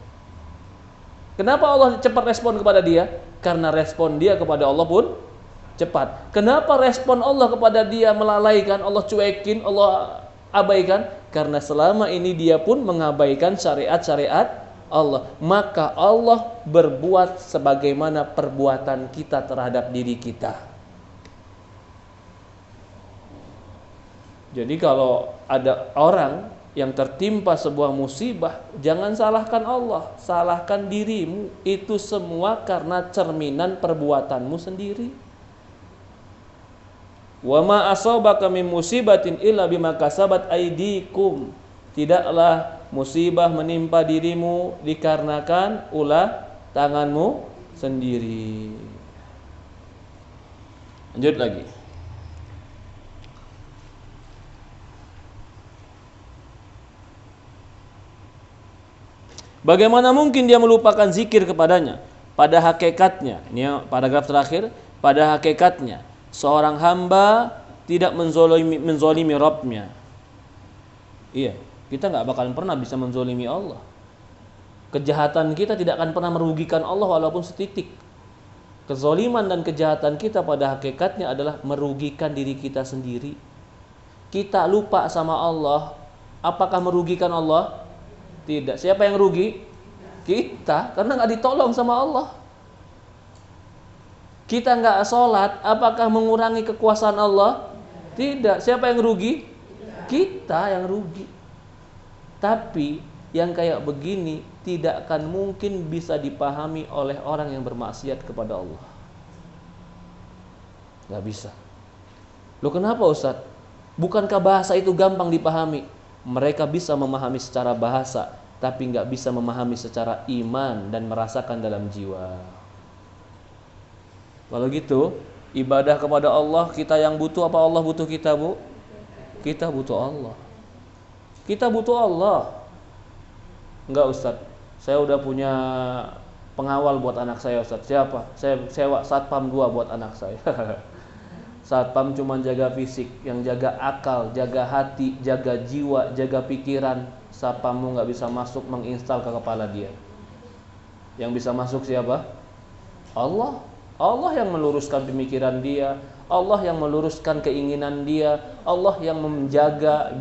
A: Kenapa Allah cepat respon kepada dia? Karena respon dia kepada Allah pun cepat. Kenapa respon Allah kepada dia melalaikan, Allah cuekin, Allah abaikan? Karena selama ini dia pun mengabaikan syariat-syariat Allah. Maka Allah berbuat sebagaimana perbuatan kita terhadap diri kita. Jadi kalau ada orang yang tertimpa sebuah musibah, jangan salahkan Allah, salahkan dirimu. Itu semua karena cerminan perbuatanmu sendiri. Wa ma asabaka min musibatin illa bima kasabat aydikum. Tidaklah musibah menimpa dirimu dikarenakan ulah tanganmu sendiri. Lanjut lagi. Bagaimana mungkin dia melupakan zikir kepadanya? Pada hakikatnya, ini paragraf terakhir, pada hakikatnya Seorang hamba tidak menzolimi Rabbnya. Iya, kita nggak bakalan pernah bisa menzolimi Allah. Kejahatan kita tidak akan pernah merugikan Allah walaupun setitik. Kezoliman dan kejahatan kita pada hakikatnya adalah merugikan diri kita sendiri. Kita lupa sama Allah, apakah merugikan Allah? Tidak. Siapa yang rugi? Kita, karena nggak ditolong sama Allah. Kita nggak sholat, apakah mengurangi kekuasaan Allah? Tidak. Siapa yang rugi? Kita yang rugi. Tapi yang kayak begini tidak akan mungkin bisa dipahami oleh orang yang bermaksiat kepada Allah. Gak bisa. Loh kenapa Ustaz? Bukankah bahasa itu gampang dipahami? Mereka bisa memahami secara bahasa, tapi gak bisa memahami secara iman dan merasakan dalam jiwa. Kalau gitu, ibadah kepada Allah kita yang butuh apa Allah butuh kita, Bu? Kita butuh Allah. Kita butuh Allah. Enggak Ustaz, saya udah punya pengawal buat anak saya Ustaz. Siapa? Saya sewa satpam 2 buat anak saya. Satpam cuma jaga fisik, yang jaga akal, jaga hati, jaga jiwa, jaga pikiran. Satpammu nggak bisa masuk menginstal ke kepala dia. Yang bisa masuk siapa? Allah. Allah yang meluruskan pemikiran dia, Allah yang meluruskan keinginan dia, Allah yang menjaga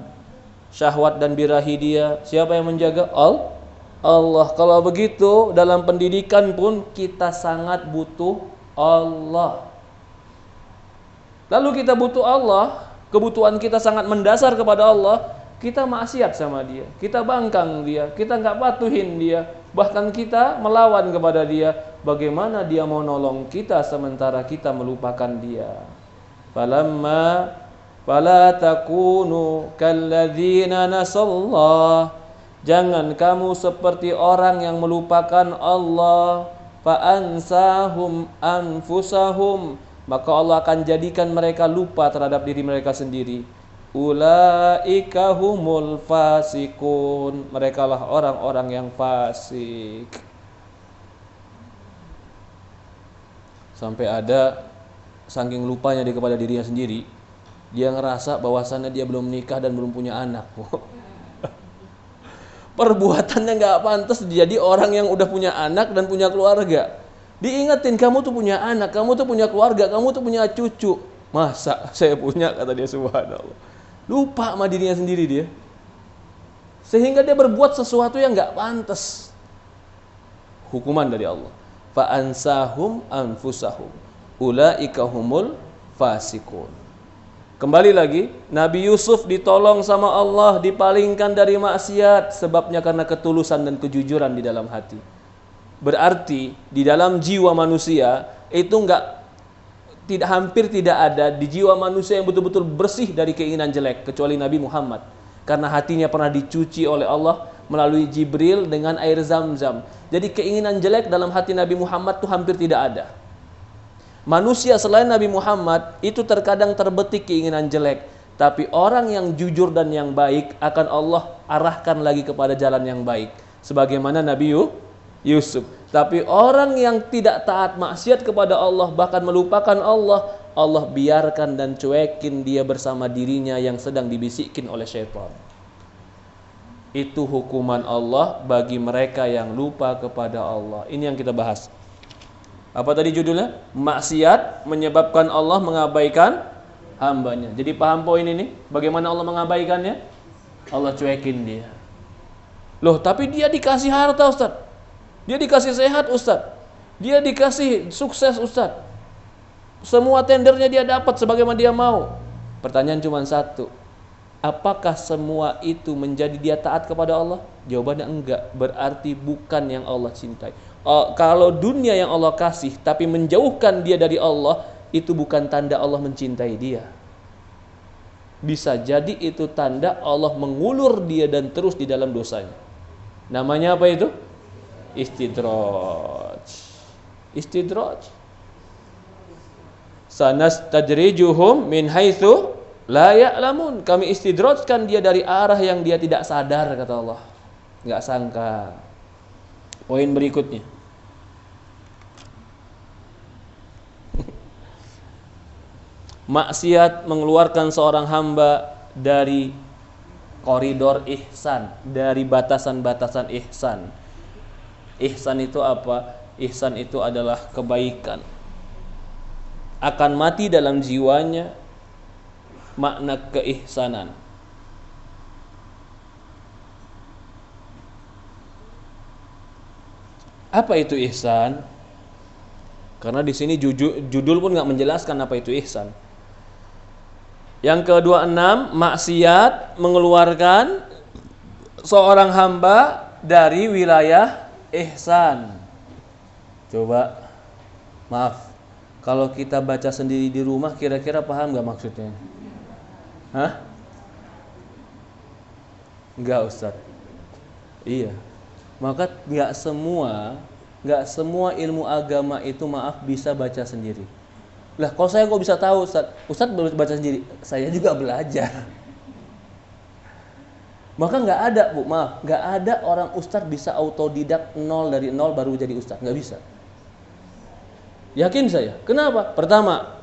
A: syahwat dan birahi dia. Siapa yang menjaga? Allah. Kalau begitu dalam pendidikan pun kita sangat butuh Allah. Lalu kita butuh Allah, kebutuhan kita sangat mendasar kepada Allah, kita maksiat sama dia, kita bangkang dia, kita nggak patuhin dia, bahkan kita melawan kepada dia. Bagaimana dia mau nolong kita sementara kita melupakan dia? Falamma fala takunu kalladzina nasallah. Jangan kamu seperti orang yang melupakan Allah. Fa ansahum anfusahum. Maka Allah akan jadikan mereka lupa terhadap diri mereka sendiri. Ulaika humul fasikun. Mereka lah orang-orang yang fasik. Sampai ada saking lupanya dia kepada dirinya sendiri, dia ngerasa bahwasannya dia belum menikah dan belum punya anak. Perbuatannya nggak pantas jadi orang yang udah punya anak dan punya keluarga. Diingetin, kamu tuh punya anak, kamu tuh punya keluarga, kamu tuh punya cucu. Masa saya punya, kata dia, subhanallah. Lupa sama dirinya sendiri dia. Sehingga dia berbuat sesuatu yang nggak pantas. Hukuman dari Allah. Fa ansahum anfusahum ulaika humul fasikun. Kembali lagi, Nabi Yusuf ditolong sama Allah, dipalingkan dari maksiat, sebabnya karena ketulusan dan kejujuran di dalam hati. Berarti di dalam jiwa manusia itu hampir tidak ada di jiwa manusia yang betul-betul bersih dari keinginan jelek kecuali Nabi Muhammad, karena hatinya pernah dicuci oleh Allah melalui Jibril dengan air Zam-Zam. Jadi keinginan jelek dalam hati Nabi Muhammad itu hampir tidak ada. Manusia selain Nabi Muhammad itu terkadang terbetik keinginan jelek, tapi orang yang jujur dan yang baik akan Allah arahkan lagi kepada jalan yang baik, sebagaimana Nabi Yusuf. Tapi orang yang tidak taat maksiat kepada Allah, bahkan melupakan Allah, Allah biarkan dan cuekin dia bersama dirinya yang sedang dibisikin oleh syaitan. Itu hukuman Allah bagi mereka yang lupa kepada Allah. Ini yang kita bahas. Apa tadi judulnya? Maksiat menyebabkan Allah mengabaikan hambanya. Jadi paham poin ini? Bagaimana Allah mengabaikannya? Allah cuekin dia. Loh, tapi dia dikasih harta Ustaz, dia dikasih sehat Ustaz, dia dikasih sukses Ustaz, semua tendernya dia dapat sebagaimana dia mau. Pertanyaan cuma satu, apakah semua itu menjadi dia taat kepada Allah? Jawabannya enggak. Berarti bukan yang Allah cintai. Kalau dunia yang Allah kasih tapi menjauhkan dia dari Allah, itu bukan tanda Allah mencintai dia. Bisa jadi itu tanda Allah mengulur dia dan terus di dalam dosanya. Namanya apa itu? Istidraj. Istidraj. Sanastadrijuhum min haitsu la ya'lamun. Kami istidrajkan dia dari arah yang dia tidak sadar, kata Allah. Enggak sangka. Poin berikutnya. Maksiat mengeluarkan seorang hamba dari koridor ihsan, dari batasan-batasan ihsan. Ihsan itu apa? Ihsan itu adalah kebaikan. Akan mati dalam jiwanya makna keihsanan. Apa itu ihsan? Karena di sini judul pun nggak menjelaskan apa itu ihsan. Yang ke-26, maksiat mengeluarkan seorang hamba dari wilayah ihsan. Coba, maaf, kalau kita baca sendiri di rumah, kira-kira paham nggak maksudnya? Hah? Enggak, Ustaz. Iya. Maka nggak semua ilmu agama itu bisa baca sendiri. Lah, kalau saya kok bisa tahu, Ustaz baca sendiri. Saya juga belajar. Maka nggak ada orang Ustaz bisa autodidak dari nol baru jadi Ustaz, nggak bisa. Yakin saya. Kenapa? Pertama,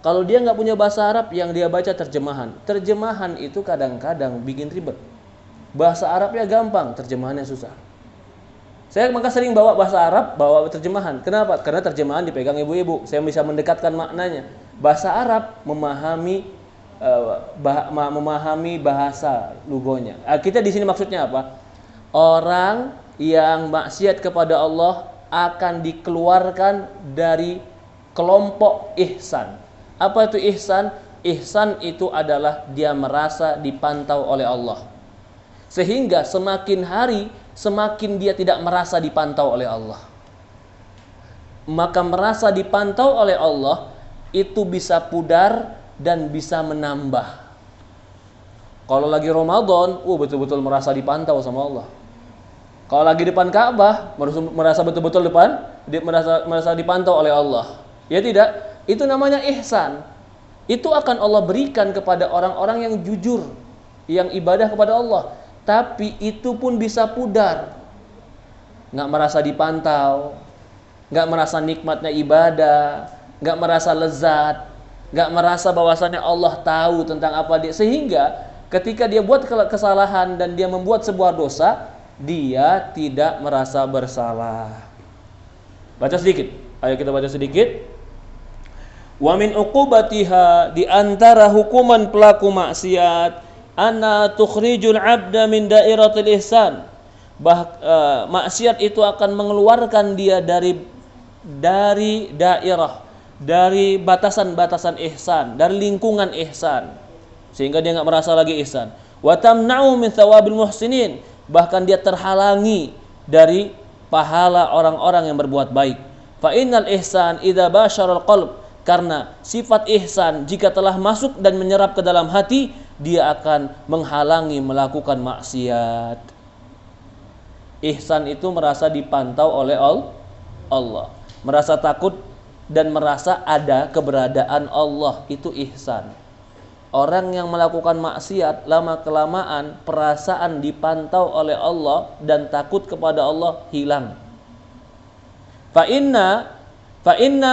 A: kalau dia nggak punya bahasa Arab, yang dia baca terjemahan. Terjemahan itu kadang-kadang bikin ribet. Bahasa Arabnya gampang, terjemahannya susah. Saya maka sering bawa bahasa Arab, bawa terjemahan. Kenapa? Karena terjemahan dipegang ibu-ibu. Saya bisa mendekatkan maknanya. Bahasa Arab memahami bahasa lugonya. Kita di sini maksudnya apa? Orang yang maksiat kepada Allah akan dikeluarkan dari kelompok ihsan. Apa itu ihsan? Ihsan itu adalah dia merasa dipantau oleh Allah. Sehingga semakin hari semakin dia tidak merasa dipantau oleh Allah. Maka merasa dipantau oleh Allah itu bisa pudar dan bisa menambah. Kalau lagi Ramadan, betul-betul merasa dipantau sama Allah. Kalau lagi depan Ka'bah, merasa betul-betul merasa dipantau oleh Allah. Ya tidak? Itu namanya ihsan. Itu akan Allah berikan kepada orang-orang yang jujur, yang ibadah kepada Allah. Tapi itu pun bisa pudar. Nggak merasa dipantau, nggak merasa nikmatnya ibadah, nggak merasa lezat, nggak merasa bahwasannya Allah tahu tentang apa dia. Sehingga ketika dia buat kesalahan dan dia membuat sebuah dosa, dia tidak merasa bersalah. Baca sedikit. Ayo kita baca sedikit. Wa min uqubatiha, di antara hukuman pelaku maksiat, anna tukhrijul 'abda min dairatil ihsan. Maksiat itu akan mengeluarkan dia dari daerah, dari batasan-batasan ihsan, dari lingkungan ihsan, sehingga dia enggak merasa lagi ihsan. Wa tamna'u min thawabil muhsinin, bahkan dia terhalangi dari pahala orang-orang yang berbuat baik. Fa innal ihsan idza basyaral qalb, karena sifat ihsan jika telah masuk dan menyerap ke dalam hati, dia akan menghalangi melakukan maksiat. Ihsan itu merasa dipantau oleh Allah, merasa takut dan merasa ada keberadaan Allah, itu ihsan. Orang yang melakukan maksiat, lama-kelamaan perasaan dipantau oleh Allah dan takut kepada Allah hilang. Fa inna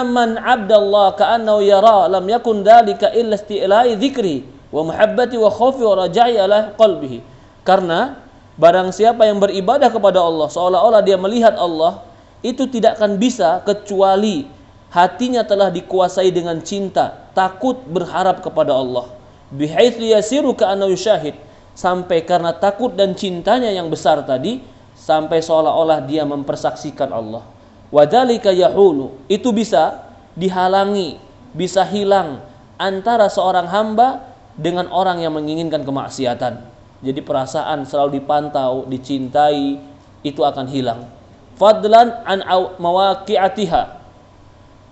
A: man 'abdallah ka'annahu yara lam yakun dzalika illa isti'la'i dzikri wa muhabbati wa khaufi wa raja'i ala qalbihi. Karena barang siapa yang beribadah kepada Allah seolah-olah dia melihat Allah, itu tidak akan bisa kecuali hatinya telah dikuasai dengan cinta, takut, berharap kepada Allah. Bihaitsu yasiru ka'annahu syahid, sampai karena takut dan cintanya yang besar tadi, sampai seolah-olah dia mempersaksikan Allah. Wadzalika yahulu, itu bisa dihalangi, bisa hilang antara seorang hamba dengan orang yang menginginkan kemaksiatan. Jadi perasaan selalu dipantau, dicintai, itu akan hilang. Fadlan an mawaqi'atiha.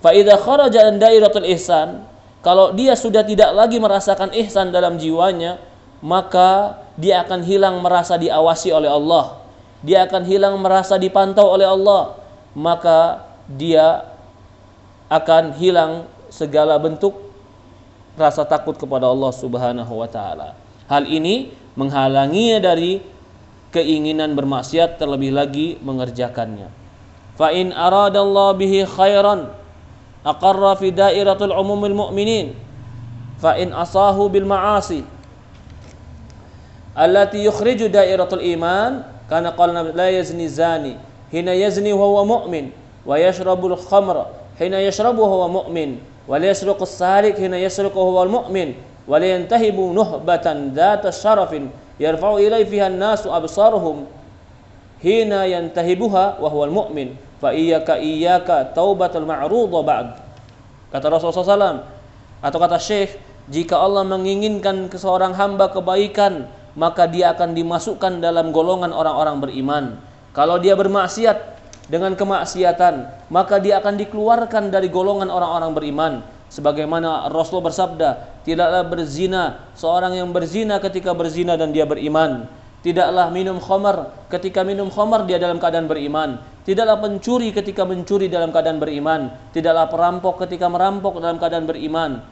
A: Fa idza kharaja an dairatul ihsan, kalau dia sudah tidak lagi merasakan ihsan dalam jiwanya, maka dia akan hilang merasa diawasi oleh Allah. Dia akan hilang merasa dipantau oleh Allah. Maka dia akan hilang segala bentuk rasa takut kepada Allah Subhanahu wa taala. Hal ini menghalanginya dari keinginan bermaksiat, terlebih lagi mengerjakannya. Fa in aradallahu bihi khairan aqarra fi dairatul umumil mu'minin. fa in asahu bil ma'asi allati yukhriju dairatul iman kana qala la yazni zani hina yazni wa huwa mu'min wa yashrabul khamra hina yashrabu wa huwa mu'min wa la yasriqu as-sariq hina yasriqu wa huwa mu'min wa la yantahibu nuhbatan dhata syarafin yarfa'u ilai fiha an-nasu absaruhum hina yantahibuha wa huwa mu'min fa iyyaka taubatul ma'rudha ba'd. Kata Rasulullah SAW atau kata Syekh, jika Allah menginginkan seorang hamba kebaikan, maka dia akan dimasukkan dalam golongan orang-orang beriman. Kalau dia bermaksiat dengan kemaksiatan, maka dia akan dikeluarkan dari golongan orang-orang beriman. Sebagaimana Rasulullah bersabda, tidaklah berzina seorang yang berzina ketika berzina dan dia beriman. Tidaklah minum khamar ketika minum khamar dia dalam keadaan beriman. Tidaklah pencuri ketika mencuri dalam keadaan beriman. Tidaklah perampok ketika merampok dalam keadaan beriman.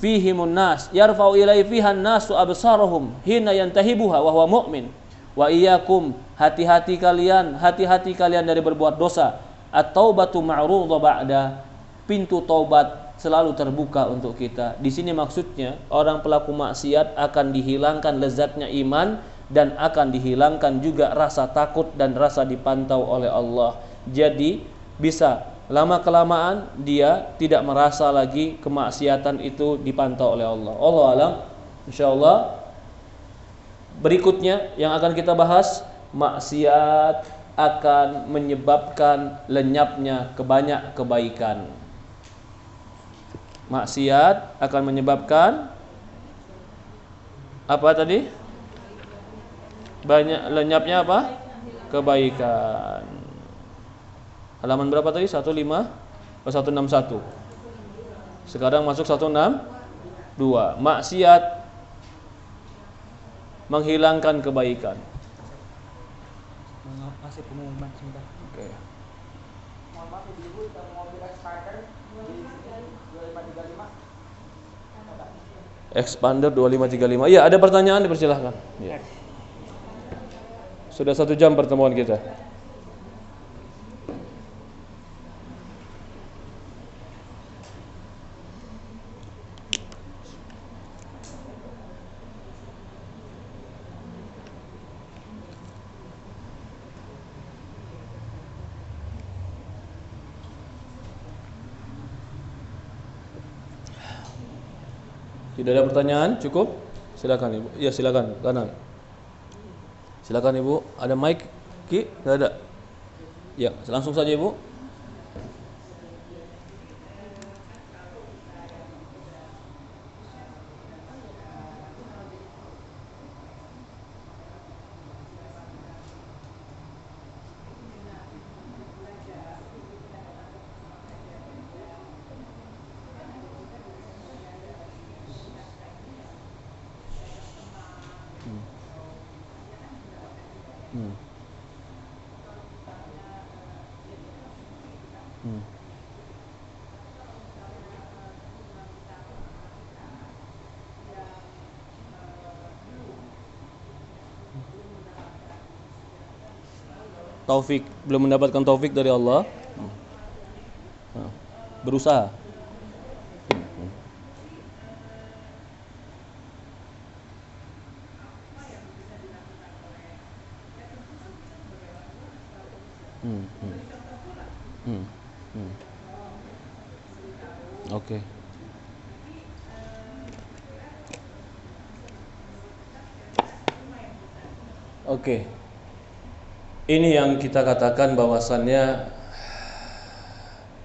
A: Fihimun nas yarfa'u ilai fihan nasu absaruhum hina yantahibuha wa huwa mu'min. Wa iyyakum, hati-hati kalian dari berbuat dosa. At-taubatu ma'rudha ba'da. Pintu taubat selalu terbuka untuk kita. Di sini maksudnya orang pelaku maksiat akan dihilangkan lezatnya iman dan akan dihilangkan juga rasa takut dan rasa dipantau oleh Allah. Jadi bisa lama-kelamaan dia tidak merasa lagi kemaksiatan itu dipantau oleh Allah. Allahu a'lam. Insyaallah berikutnya yang akan kita bahas, maksiat akan menyebabkan lenyapnya kebanyak kebaikan. Maksiat akan menyebabkan apa tadi? Banyak lenyapnya apa? Kebaikan. Halaman berapa tadi? 161. Sekarang masuk 162. Maksiat menghilangkan kebaikan.
B: Masih pengumuman sebentar.
A: Oke.
B: Mohon maaf Ibu, kita mau expander di 2535.
A: Expander 2535. Iya, ada pertanyaan, dipersilahkan. Ya. Sudah 1 jam pertemuan kita. Tidak ada pertanyaan? Cukup? Silakan Ibu. Ya, silakan. Kanan. Silakan Ibu. Ada mic? Ki? Tidak ada. Ya, langsung saja Ibu. Taufik, belum mendapatkan taufik dari Allah. Berusaha. Oke. Oke. Ini yang kita katakan bahwasannya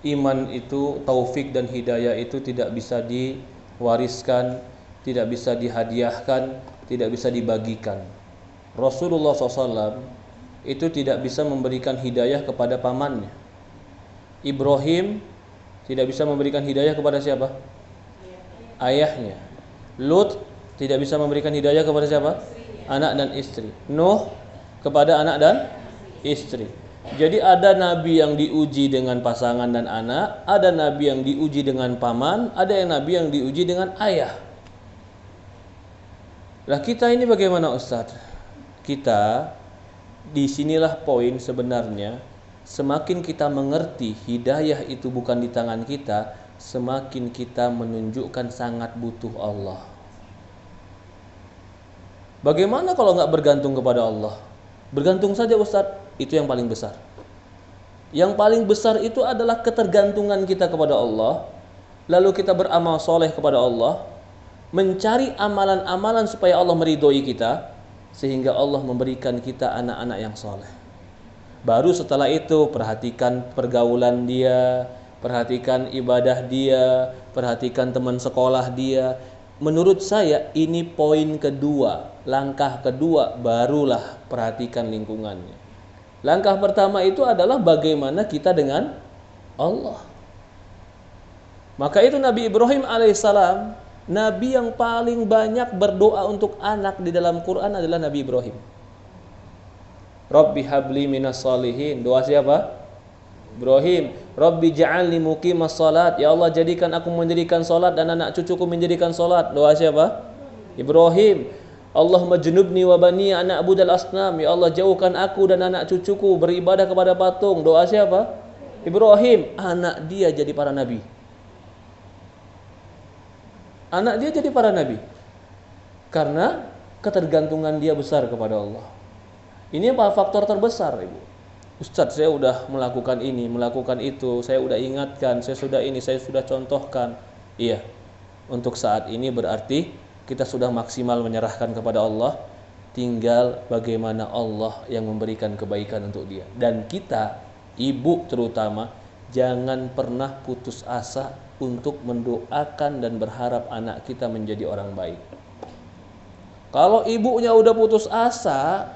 A: iman itu, taufik dan hidayah itu tidak bisa diwariskan, tidak bisa dihadiahkan, tidak bisa dibagikan. Rasulullah SAW itu tidak bisa memberikan hidayah kepada pamannya. Ibrahim tidak bisa memberikan hidayah kepada siapa? Ayahnya. Lut tidak bisa memberikan hidayah kepada siapa? Anak dan istri. Nuh kepada anak dan istri. Jadi ada nabi yang diuji dengan pasangan dan anak, ada nabi yang diuji dengan paman, ada yang nabi yang diuji dengan ayah. Lah kita ini bagaimana Ustadz? Kita disinilah poin sebenarnya. Semakin kita mengerti hidayah itu bukan di tangan kita, semakin kita menunjukkan sangat butuh Allah. Bagaimana kalau nggak bergantung kepada Allah? Bergantung saja Ustadz, itu yang paling besar. Yang paling besar itu adalah ketergantungan kita kepada Allah. Lalu kita beramal soleh kepada Allah, mencari amalan-amalan supaya Allah meridhoi kita, sehingga Allah memberikan kita anak-anak yang soleh. Baru setelah itu perhatikan pergaulan dia, perhatikan ibadah dia, perhatikan teman sekolah dia. Menurut saya ini poin kedua, langkah kedua, barulah perhatikan lingkungannya. Langkah pertama itu adalah bagaimana kita dengan Allah. Maka itu Nabi Ibrahim alaihissalam, Nabi yang paling banyak berdoa untuk anak di dalam Quran adalah Nabi Ibrahim. Rabbi habli minas salihin. Doa siapa? Ibrahim. Rabbi ja'alni muqimas salat. Ya Allah, jadikan aku mendirikan salat dan anak cucuku mendirikan salat. Doa siapa? Ibrahim. Allahumma junubni wa bani anak abudal asnam. Ya Allah, jauhkan aku dan anak cucuku beribadah kepada patung. Doa siapa? Ibrahim. Anak dia jadi para nabi. Anak dia jadi para nabi. Karena ketergantungan dia besar kepada Allah. Ini apa faktor terbesar, Ibu? Ustadz, saya udah melakukan ini, melakukan itu, saya udah ingatkan, saya sudah ini, saya sudah contohkan. Iya, untuk saat ini berarti kita sudah maksimal menyerahkan kepada Allah. Tinggal bagaimana Allah yang memberikan kebaikan untuk dia. Dan kita, ibu terutama, jangan pernah putus asa untuk mendoakan dan berharap anak kita menjadi orang baik. Kalau ibunya udah putus asa,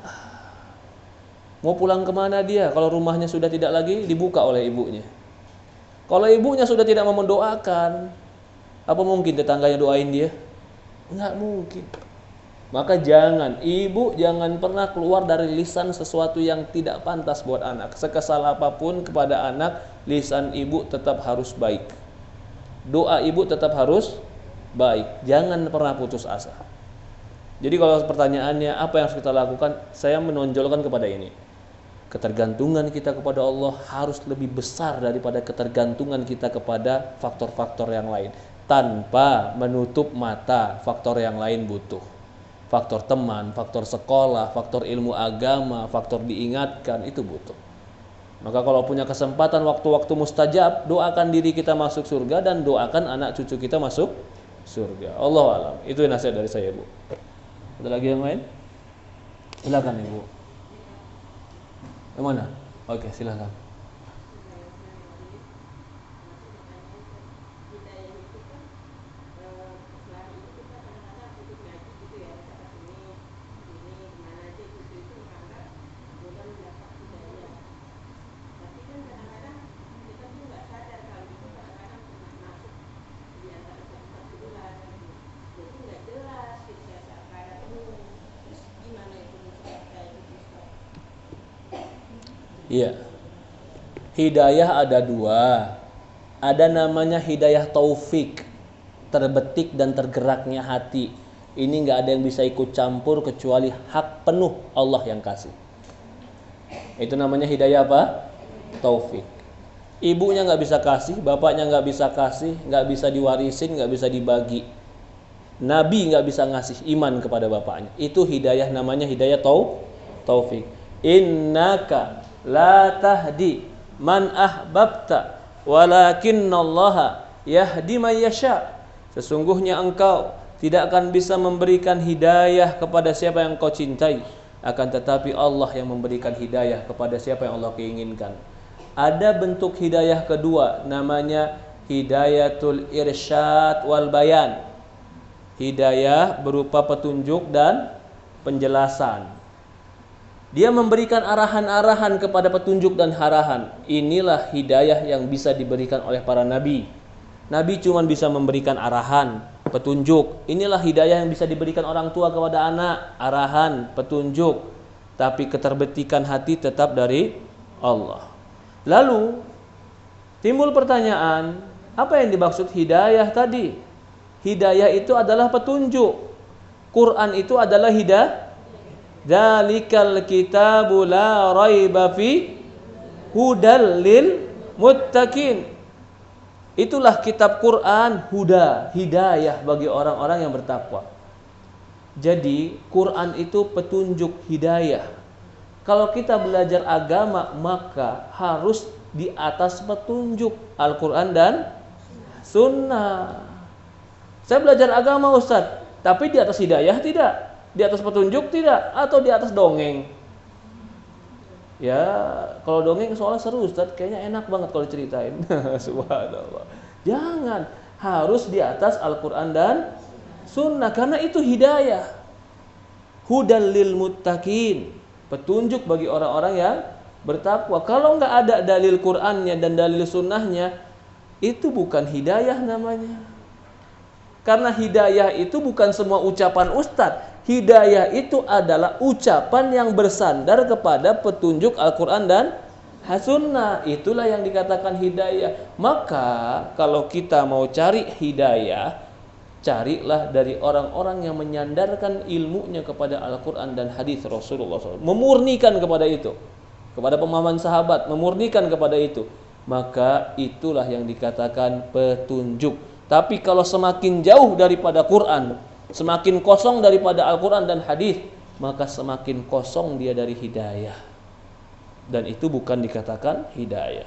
A: mau pulang kemana dia? Kalau rumahnya sudah tidak lagi dibuka oleh ibunya. Kalau ibunya sudah tidak mau mendoakan, apa mungkin tetangganya doain dia? Enggak mungkin. Maka ibu jangan pernah keluar dari lisan sesuatu yang tidak pantas buat anak. Sekesal apapun kepada anak, lisan ibu tetap harus baik. Doa ibu tetap harus baik. Jangan pernah putus asa. Jadi kalau pertanyaannya apa yang harus kita lakukan, saya menonjolkan kepada ini. Ketergantungan kita kepada Allah harus lebih besar daripada ketergantungan kita kepada faktor-faktor yang lain. Tanpa menutup mata faktor yang lain butuh. Faktor teman, faktor sekolah, faktor ilmu agama, faktor diingatkan, itu butuh. Maka kalau punya kesempatan waktu-waktu mustajab, doakan diri kita masuk surga dan doakan anak cucu kita masuk surga. Allahu a'lam. Itu nasihat dari saya, Bu. Ada lagi yang lain? Silakan, Ibu. Yang mana? Oke, silakan. Iya. Hidayah ada dua. Ada namanya hidayah taufik, terbetik dan tergeraknya hati. Ini nggak ada yang bisa ikut campur kecuali hak penuh Allah yang kasih. Itu namanya hidayah apa? Taufik. Ibunya nggak bisa kasih, bapaknya nggak bisa kasih, nggak bisa diwarisin, nggak bisa dibagi. Nabi nggak bisa ngasih iman kepada bapaknya. Itu hidayah, namanya hidayah taufik. Innaka la tahdi man ahbabta walakinnallaha yahdi man yasha. Sesungguhnya engkau tidak akan bisa memberikan hidayah kepada siapa yang kau cintai, akan tetapi Allah yang memberikan hidayah kepada siapa yang Allah keinginkan. Ada bentuk hidayah kedua, namanya hidayatul irsyad wal bayan. Hidayah berupa petunjuk dan penjelasan. Dia memberikan arahan-arahan kepada petunjuk dan arahan. Inilah hidayah yang bisa diberikan oleh para nabi. Nabi cuma bisa memberikan arahan, petunjuk. Inilah hidayah yang bisa diberikan orang tua kepada anak, arahan, petunjuk. Tapi keterbetikan hati tetap dari Allah. Lalu timbul pertanyaan, apa yang dimaksud hidayah tadi? Hidayah itu adalah petunjuk. Quran itu adalah hidayah. Dzalikal kitabu la raiba fi hudal lil muttaqin. Itulah kitab Quran, huda, hidayah bagi orang-orang yang bertakwa. Jadi Quran itu petunjuk hidayah. Kalau kita belajar agama maka harus di atas petunjuk Al-Quran dan Sunnah. Saya belajar agama Ustaz, tapi di atas hidayah tidak, di atas petunjuk tidak, atau di atas dongeng. Ya, kalau dongeng soalnya seru Ustaz, kayaknya enak banget kalau ceritain. Subhanallah. Jangan, harus di atas Al-Quran dan Sunnah, karena itu hidayah. Hudal lil muttaqin, petunjuk bagi orang-orang yang bertakwa. Kalau nggak ada dalil Qur'annya dan dalil sunnahnya, itu bukan hidayah namanya. Karena hidayah itu bukan semua ucapan ustadz. Hidayah itu adalah ucapan yang bersandar kepada petunjuk Al-Quran dan Sunnah. Itulah yang dikatakan hidayah. Maka kalau kita mau cari hidayah, carilah dari orang-orang yang menyandarkan ilmunya kepada Al-Quran dan hadis Rasulullah SAW, memurnikan kepada itu, kepada pemahaman sahabat, memurnikan kepada itu, maka itulah yang dikatakan petunjuk. Tapi kalau semakin jauh daripada Quran, semakin kosong daripada Al-Quran dan hadis, maka semakin kosong dia dari hidayah, dan itu bukan dikatakan hidayah.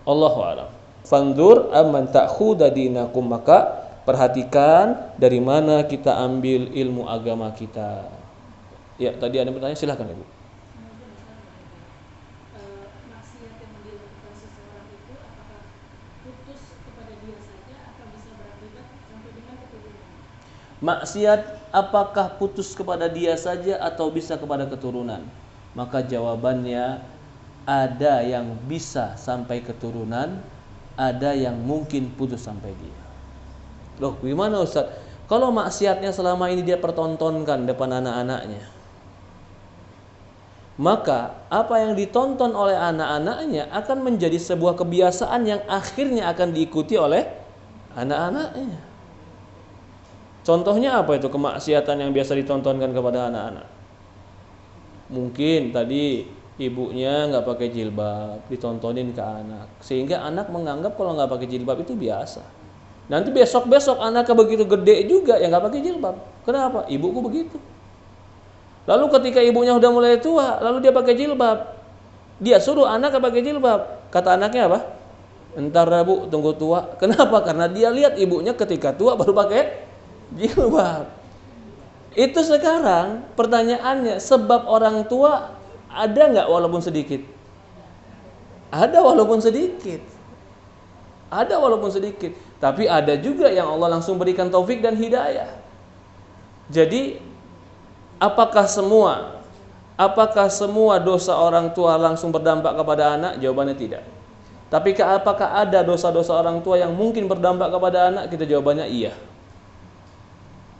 A: Allahu a'lam. Fanzur amman ta'khudha dinakum, maka perhatikan dari mana kita ambil ilmu agama kita. Ya, tadi ada pertanyaan, silakan Ibu.
C: Maksiat yang dilakukan seseorang itu apakah putus kepada dia saja atau bisa berakibat sampai dengan keturunan?
A: Maksiat apakah putus kepada dia saja atau bisa kepada keturunan? Maka jawabannya ada yang bisa sampai keturunan, ada yang mungkin putus sampai dia. Loh, gimana Ustaz? Kalau maksiatnya selama ini dia pertontonkan depan anak-anaknya, maka apa yang ditonton oleh anak-anaknya akan menjadi sebuah kebiasaan yang akhirnya akan diikuti oleh anak-anaknya. Contohnya apa itu kemaksiatan yang biasa ditontonkan kepada anak-anak? Mungkin tadi ibunya nggak pakai jilbab, ditontonin ke anak, sehingga anak menganggap kalau nggak pakai jilbab itu biasa. Nanti besok-besok anaknya begitu gede juga yang nggak pakai jilbab. Kenapa? Ibuku begitu. Lalu ketika ibunya udah mulai tua, lalu dia pakai jilbab, dia suruh anaknya pakai jilbab. Kata anaknya apa? Entar Bu, tunggu tua. Kenapa? Karena dia lihat ibunya ketika tua baru pakai jilbab. Itu sekarang pertanyaannya, sebab orang tua ada nggak walaupun sedikit? Ada walaupun sedikit. Ada walaupun sedikit. Tapi ada juga yang Allah langsung berikan taufik dan hidayah. Jadi apakah semua dosa orang tua langsung berdampak kepada anak? Jawabannya tidak. Tapi apakah ada dosa-dosa orang tua yang mungkin berdampak kepada anak? Kita jawabannya iya.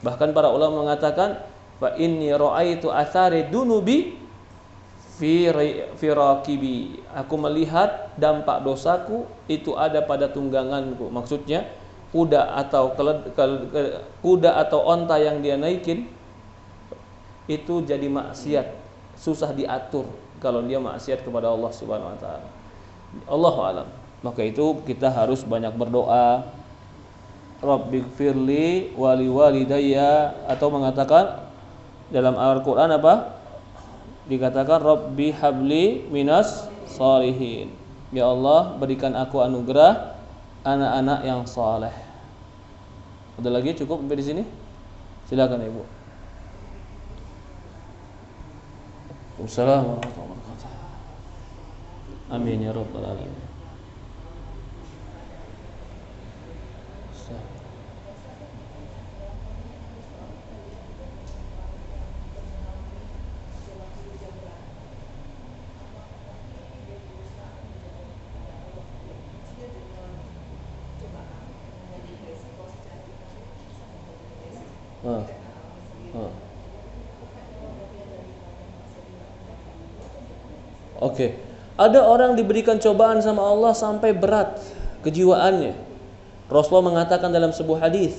A: Bahkan para ulama mengatakan, fa inni ra'aitu athari dunubi fi raqibi. Aku melihat dampak dosaku itu ada pada tungganganku. Maksudnya kuda atau onta yang dia naikin itu jadi maksiat, susah diatur kalau dia maksiat kepada Allah Subhanahu wa taala. Allahu a'lam. Maka itu kita harus banyak berdoa. Rabbighfirli wa liwalidayya, atau mengatakan dalam Al-Qur'an apa? Dikatakan Rabbi habli minas sholihin. Ya Allah, berikan aku anugerah anak-anak yang saleh. Ada lagi cukup sampai di sini? Silakan Ibu. Wassalamualaikum warahmatullahi wabarakatuh. Amin ya rabbal alamin. Oke. Ada orang diberikan cobaan sama Allah sampai berat kejiwaannya. Rasulullah mengatakan dalam sebuah hadis,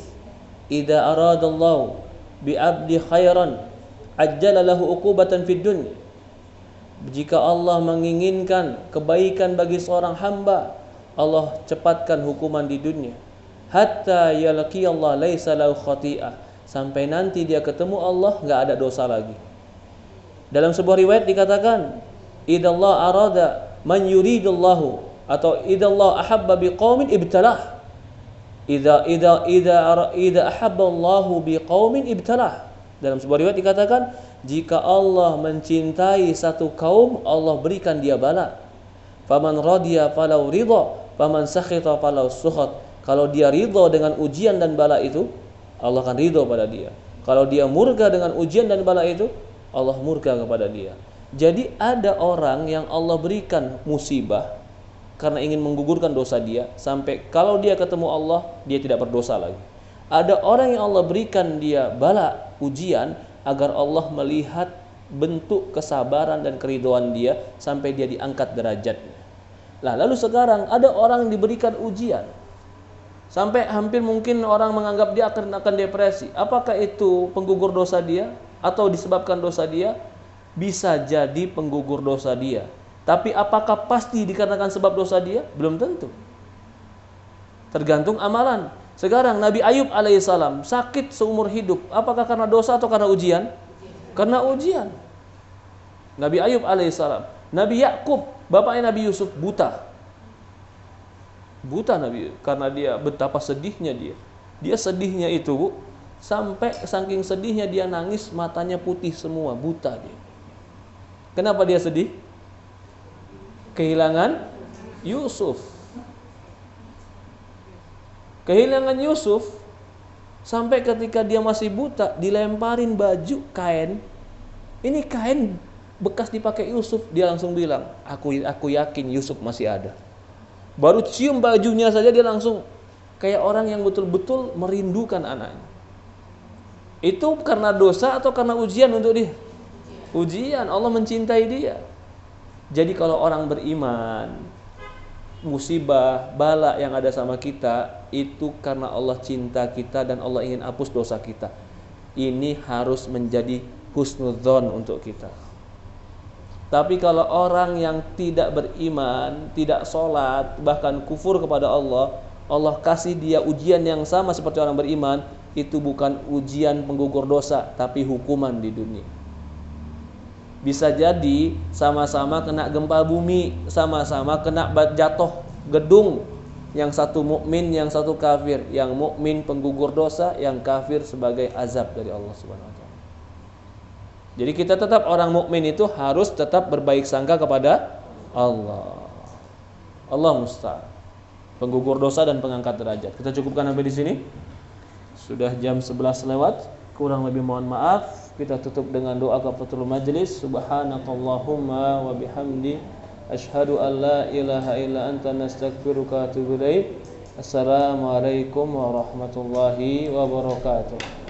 A: "Idza aradallahu bi 'abdi khairan, ajjala lahu uqubatan fid dunya." Jika Allah menginginkan kebaikan bagi seorang hamba, Allah cepatkan hukuman di dunia. Hatta yalqi Allah laisa lahu khati'ah, sampai nanti dia ketemu Allah nggak ada dosa lagi. Dalam sebuah riwayat dikatakan, idallah arada man yuridullahu, atau idallah ahabba biqaumin ibtalah. Idza ahabba Allahu biqaumin ibtalah. Dalam sebuah riwayat dikatakan, jika Allah mencintai satu kaum, Allah berikan dia bala. Faman radiya falau ridha, faman sakhita falau sukhat. Kalau dia ridha dengan ujian dan bala itu, Allah akan ridha pada dia. Kalau dia murka dengan ujian dan bala itu, Allah murka kepada dia. Jadi ada orang yang Allah berikan musibah karena ingin menggugurkan dosa dia, sampai kalau dia ketemu Allah, dia tidak berdosa lagi. Ada orang yang Allah berikan dia bala, ujian, agar Allah melihat bentuk kesabaran dan keridhaan dia sampai dia diangkat derajatnya. Nah, lalu sekarang ada orang yang diberikan ujian sampai hampir mungkin orang menganggap dia akan depresi. Apakah itu penggugur dosa dia atau disebabkan dosa dia? Bisa jadi penggugur dosa dia. Tapi apakah pasti dikarenakan sebab dosa dia? Belum tentu. Tergantung amalan. Sekarang Nabi Ayub alaihissalam sakit seumur hidup. Apakah karena dosa atau karena ujian? Karena ujian. Nabi Ayub alaihissalam. Nabi Yakub, bapaknya Nabi Yusuf, buta. Buta Nabi, karena dia betapa sedihnya dia. Dia sedihnya itu, Bu, sampai saking sedihnya dia nangis, matanya putih semua, buta dia. Kenapa dia sedih? Kehilangan Yusuf. Kehilangan Yusuf sampai ketika dia masih buta dilemparin baju kain. Ini kain bekas dipakai Yusuf, dia langsung bilang, aku yakin Yusuf masih ada. Baru cium bajunya saja dia langsung kayak orang yang betul-betul merindukan anaknya. Itu karena dosa atau karena ujian untuk dia? Ujian, Allah mencintai dia. Jadi kalau orang beriman, musibah, bala yang ada sama kita itu karena Allah cinta kita dan Allah ingin hapus dosa kita. Ini harus menjadi husnudzon untuk kita. Tapi kalau orang yang tidak beriman, tidak sholat, bahkan kufur kepada Allah, Allah kasih dia ujian yang sama seperti orang beriman, itu bukan ujian penggugur dosa, tapi hukuman di dunia. Bisa jadi sama-sama kena gempa bumi, sama-sama kena jatuh gedung. Yang satu mukmin, yang satu kafir. Yang mukmin penggugur dosa, yang kafir sebagai azab dari Allah Subhanahu wa taala. Jadi kita tetap orang mukmin itu harus tetap berbaik sangka kepada Allah. Allah musta'an. Penggugur dosa dan pengangkat derajat. Kita cukupkan sampai di sini. Sudah jam 11 lewat. Kurang lebih mohon maaf. Kita tutup dengan doa kafaratul majlis. Subhanakallahumma wa bihamdi asyhadu an la ilaha illa anta nastaghfiruka wa atubu ilaik. Assalamualaikum warahmatullahi wabarakatuh.